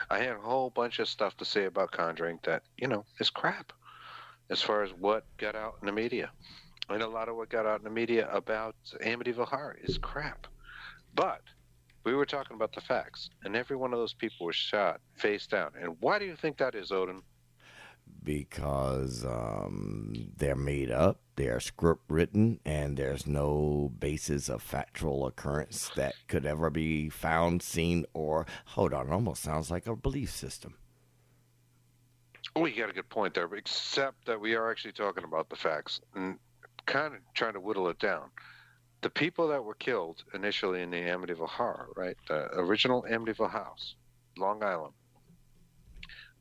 I had a whole bunch of stuff to say about Conjuring that, is crap as far as what got out in the media. And a lot of what got out in the media about Amityville Horror is crap. But we were talking about the facts, and every one of those people was shot face down. And why do you think that is, Odin? Because they're made up, they're script written, and there's no basis of factual occurrence that could ever be found, seen, or hold on, it almost sounds like a belief system. Oh, you got a good point there, except that we are actually talking about the facts and kind of trying to whittle it down. The people that were killed initially in the Amityville Horror, right? The original Amityville house, Long Island.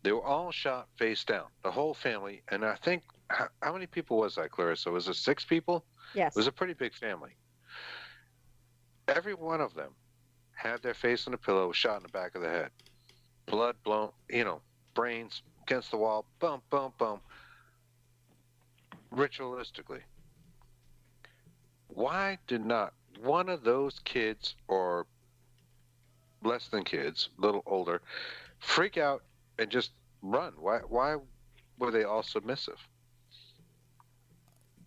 They were all shot face down, the whole family. And I think, how many people was that, Clarissa? Was it 6 people? Yes. It was a pretty big family. Every one of them had their face on a pillow, shot in the back of the head. Blood blown, brains against the wall, boom, boom, boom. Ritualistically. Why did not one of those kids, or less than kids, a little older, freak out and just run? Why were they all submissive?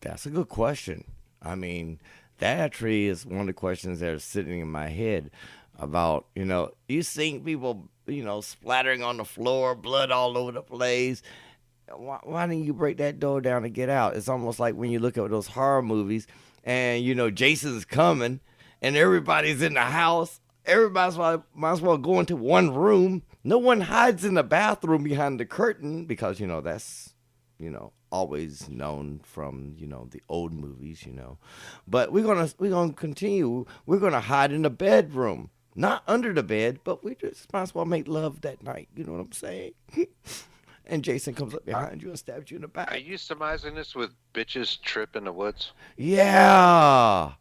That's a good question. I mean, that actually is one of the questions that are sitting in my head about, you seeing people, splattering on the floor, blood all over the place. Why didn't you break that door down and get out? It's almost like when you look at those horror movies and, Jason's coming and everybody's in the house. Everybody might as well go into one room. No one hides in the bathroom behind the curtain because, that's, always known from, the old movies, But we're gonna continue. We're gonna hide in the bedroom. Not under the bed, but we just might as well make love that night. You know what I'm saying? And Jason comes up behind you and stabs you in the back. Are you surmising this with bitches trip in the woods? Yeah.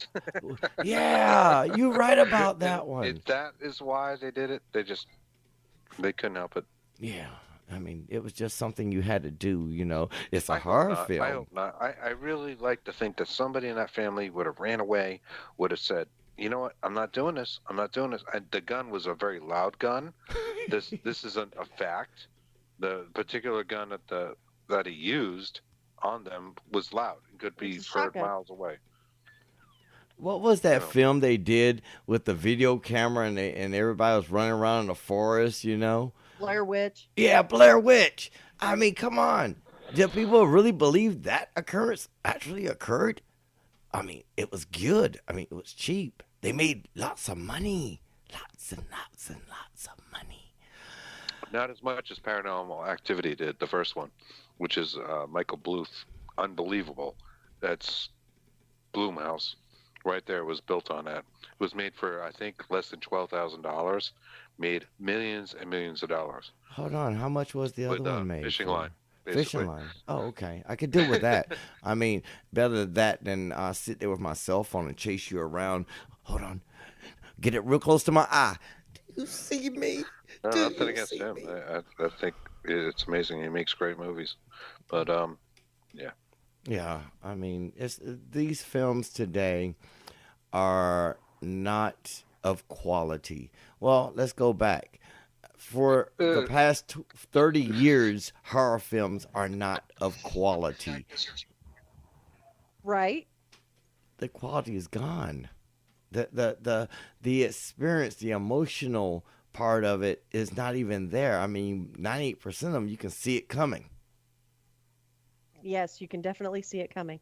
Yeah, you're right about that one. If that is why they did it, they couldn't help it. Yeah. I mean, it was just something you had to do, It's a horror film. I hope not. I really like to think that somebody in that family would have ran away, would have said, you know what, I'm not doing this. The gun was a very loud gun. This isn't a fact. The particular gun that he used on them was loud. It could be heard miles away. What was that film they did with the video camera and everybody was running around in the forest, Blair Witch. Yeah, Blair Witch. I mean, come on. Did people really believe that occurrence actually occurred? I mean, it was good. I mean, it was cheap. They made lots of money. Lots and lots and lots of money. Not as much as Paranormal Activity did, the first one, which is Michael Bluth. Unbelievable. That's Blumhouse. Right there was built on that. It was made for, I think, less than $12,000. Made millions and millions of dollars. Hold on. How much was the other one made? Fishing line. Basically. Fishing line. Oh, okay. I could deal with that. I mean, better than that than sit there with my cell phone and chase you around. Hold on. Get it real close to my eye. Do you see me? No, nothing against him. I think it's amazing. He makes great movies. But, yeah. Yeah. I mean, these films today are not of quality. Well, let's go back. For the past 30 years, horror films are not of quality. Right. The quality is gone. The experience, the emotional part of it is not even there. I mean, 98% of them, you can see it coming. Yes, you can definitely see it coming.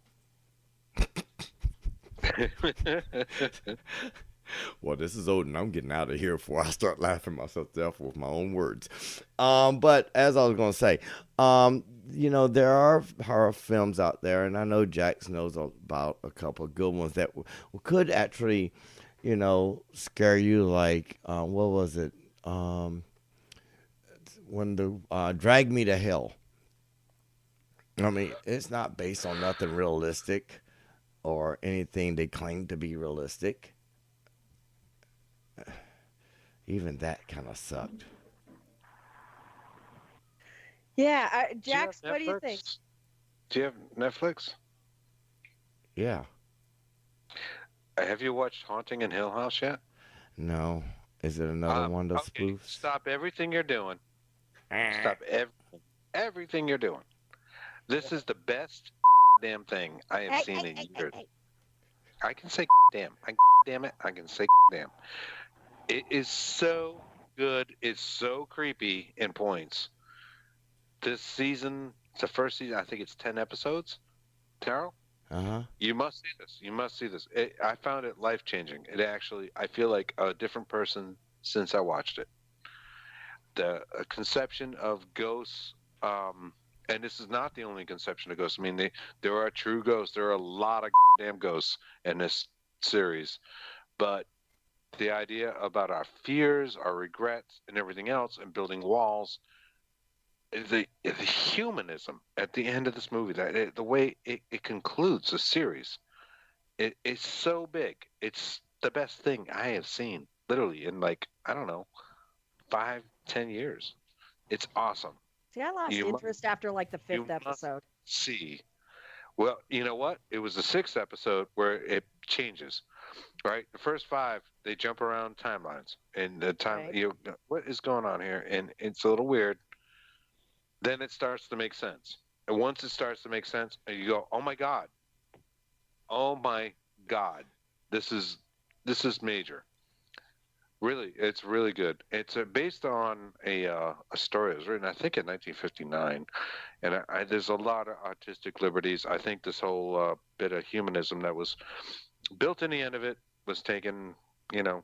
Well, this is old, and I'm getting out of here before I start laughing myself to death with my own words. But as I was going to say, there are horror films out there, and I know Jax knows about a couple of good ones that could actually, scare you. Like, what was it? When the Drag Me to Hell. I mean, it's not based on nothing realistic or anything they claim to be realistic. Even that kind of sucked. Yeah, Do you have Jax, what do you think? Netflix? Do you have Netflix? Yeah. Have you watched Haunting in Hill House yet? No. Is it another one of the Okay, spoofs? stop everything you're doing. Stop everything you're doing. This is the best damn thing I have seen in years. I can say damn. Damn it. I can say damn. It is so good. It's so creepy in points. This season, it's the first season. I think it's 10 episodes. Carol? Uh-huh. You must see this. You must see this. I found it life-changing. I feel like a different person since I watched it. The conception of ghosts, and this is not the only conception of ghosts. I mean, there are true ghosts. There are a lot of damn ghosts in this series. But the idea about our fears, our regrets, and everything else, and building walls, the humanism at the end of this movie, the way it concludes the series, it's so big. It's the best thing I have seen, literally, in I don't know, 5-10 years. It's awesome. See, I lost interest after the fifth episode. See, well, you know what? It was the sixth episode where it changes, right? The first 5, they jump around timelines, and the time, Right. What is going on here? And it's a little weird. Then it starts to make sense. And once it starts to make sense, and you go, oh my God, this is major. Really, it's really good. It's based on a story that was written, I think, in 1959, and there's a lot of artistic liberties. I think this whole bit of humanism that was built in the end of it was taken, done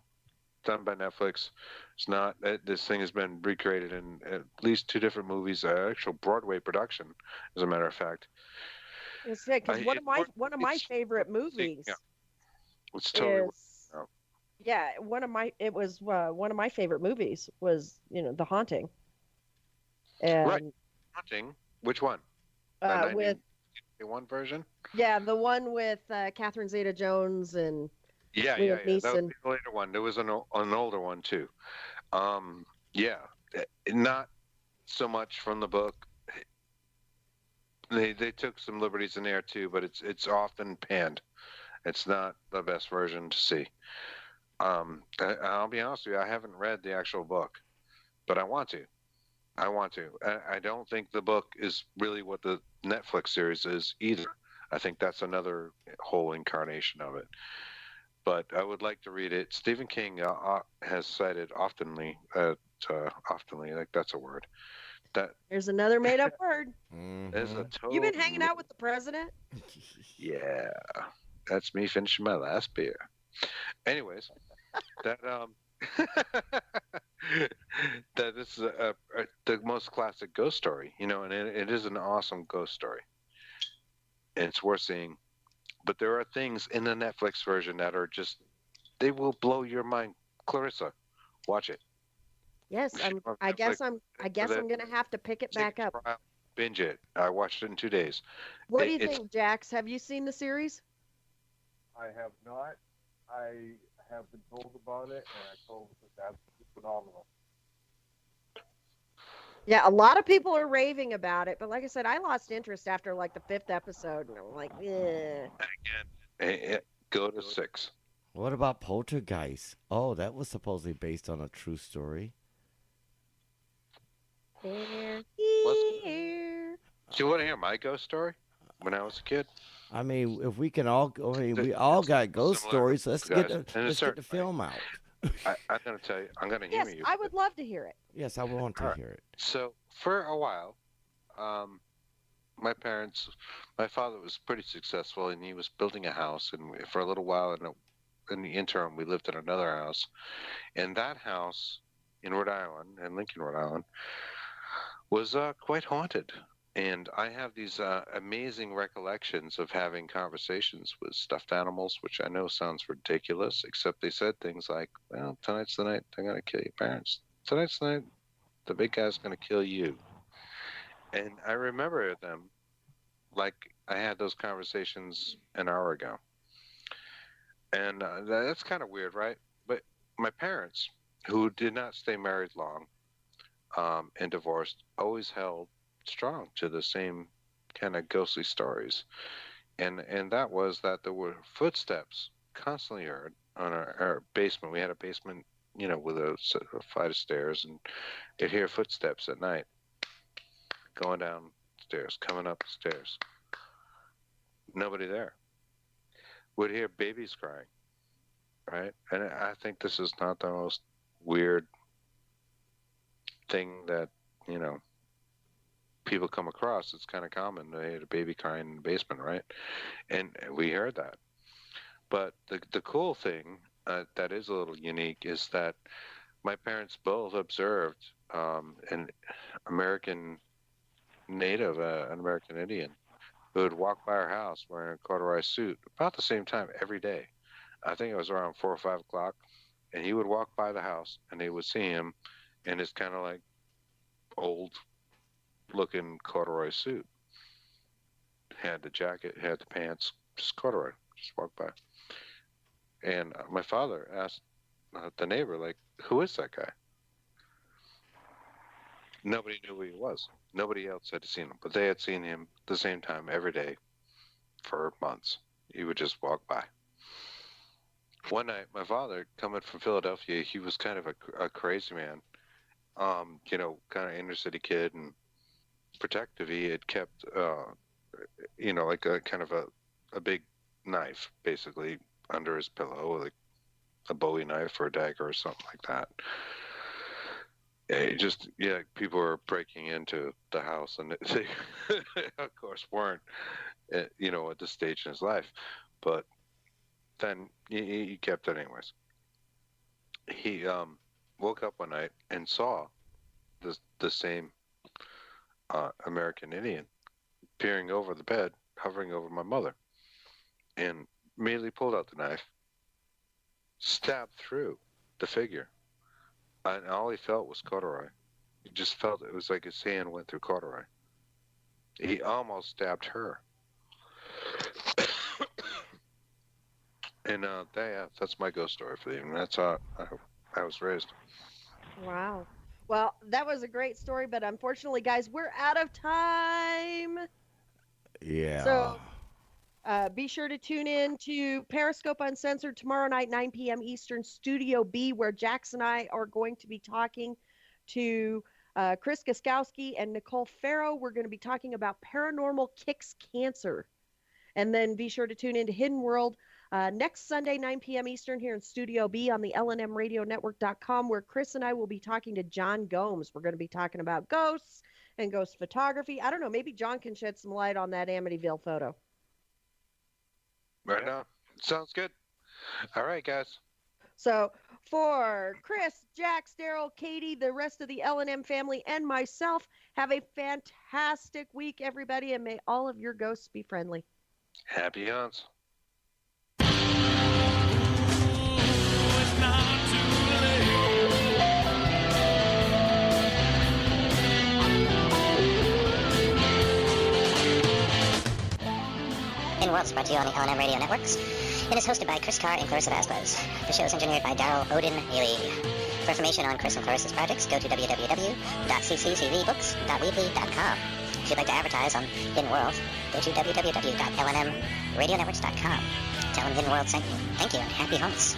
by Netflix. It's not. This thing has been recreated in at least 2 different movies, actual Broadway production, as a matter of fact. It's because one of my favorite movies. Yeah. It's totally. One of my favorite movies was The Haunting. And, right. Haunting. Which one? With one version. Yeah, the one with Catherine Zeta-Jones and Yeah. Liam Neeson. That was the later one. There was an older one too. Not so much from the book. They took some liberties in there too, but it's often panned. It's not the best version to see. I'll be honest with you, I haven't read the actual book, but I want to. I don't think the book is really what the Netflix series is either. I think that's another whole incarnation of it. But I would like to read it. Stephen King has cited oftenly, like that's a word. There's another made-up word. Is a total, You've been hanging out with the president? Yeah, that's me finishing my last beer. Anyways, that this is the most classic ghost story, and it is an awesome ghost story, and it's worth seeing. But there are things in the Netflix version that are they will blow your mind. Clarissa, watch it. Yes, I guess I'm gonna have to pick it back up. Binge it. I watched it in 2 days. What do you think, Jax? Have you seen the series? I have not. I have been told about it, and I told it's absolutely phenomenal. Yeah, a lot of people are raving about it, but like I said, I lost interest after the 5th episode, and I'm like, eh. Again, go to 6. What about Poltergeist? Oh, that was supposedly based on a true story. Here. Do you want to hear my ghost story when I was a kid? I mean, if we can all, we all got ghost stories. Let's get the film out. I'm going to tell you. I'm going to humor you. Yes, I would love to hear it. Yes, I want to hear it. So for a while, my father was pretty successful, and he was building a house, and for a little while, and in the interim, we lived in another house, and that house in Rhode Island, in Lincoln, Rhode Island, was quite haunted. And I have these amazing recollections of having conversations with stuffed animals, which I know sounds ridiculous, except they said things like, well, tonight's the night they're going to kill your parents. Tonight's the night the big guy's going to kill you. And I remember them like I had those conversations an hour ago. And that's kind of weird, right? But my parents, who did not stay married long and divorced, always held strong to the same kind of ghostly stories. And that was that there were footsteps constantly heard on our basement. We had a basement, with a flight of stairs, and you'd hear footsteps at night going downstairs, coming up the stairs. Nobody there. Would hear babies crying, right? And I think this is not the most weird thing that, people come across. It's kind of common to hear a baby crying in the basement, right? And we heard that. But the cool thing that is a little unique is that my parents both observed an American native, an American Indian, who would walk by our house wearing a corduroy suit about the same time every day. I think it was around 4 or 5 o'clock, and he would walk by the house, and they would see him in his kind of like old-looking corduroy suit. Had the jacket, had the pants, just corduroy, just walk by. And my father asked the neighbor, like, who is that guy? Nobody knew who he was. Nobody else had seen him, but they had seen him the same time every day for months. He would just walk by. One night, my father, coming from Philadelphia, he was kind of a crazy man, kind of inner city kid and protective. He had kept, like a kind of a big knife, basically, under his pillow, like a Bowie knife or a dagger or something like that. People were breaking into the house, and they, of course, weren't, at this stage in his life. But then he kept it anyways. He woke up one night and saw the same American Indian peering over the bed, hovering over my mother, and immediately pulled out the knife, stabbed through the figure. And all he felt was corduroy. He just felt it was like his hand went through corduroy. He almost stabbed her. And that's my ghost story for the evening. That's how I was raised. Wow. Well, that was a great story, but unfortunately, guys, we're out of time. Yeah. So be sure to tune in to Periscope Uncensored tomorrow night, 9 p.m. Eastern, Studio B, where Jax and I are going to be talking to Chris Gaskowski and Nicole Farrow. We're going to be talking about Paranormal Kicks Cancer. And then be sure to tune in to Hidden World next Sunday, 9 p.m. Eastern, here in Studio B on the LNMRadioNetwork.com, where Chris and I will be talking to John Gomes. We're going to be talking about ghosts and ghost photography. I don't know, maybe John can shed some light on that Amityville photo. Right now. Sounds good. All right, guys. So for Chris, Jax, Daryl, Katie, the rest of the L&M family, and myself, have a fantastic week, everybody, and may all of your ghosts be friendly. Happy hunts. Hidden World is brought to you on the LNM Radio Networks. It is hosted by Chris Carr and Clarissa Vasquez. The show is engineered by Daryl Odin Haley. For information on Chris and Clarissa's projects, go to www.cccvbooks.weebly.com. If you'd like to advertise on Hidden World, go to www.lnmradionetworks.com. Tell them Hidden World sent you. Thank you and happy hunts.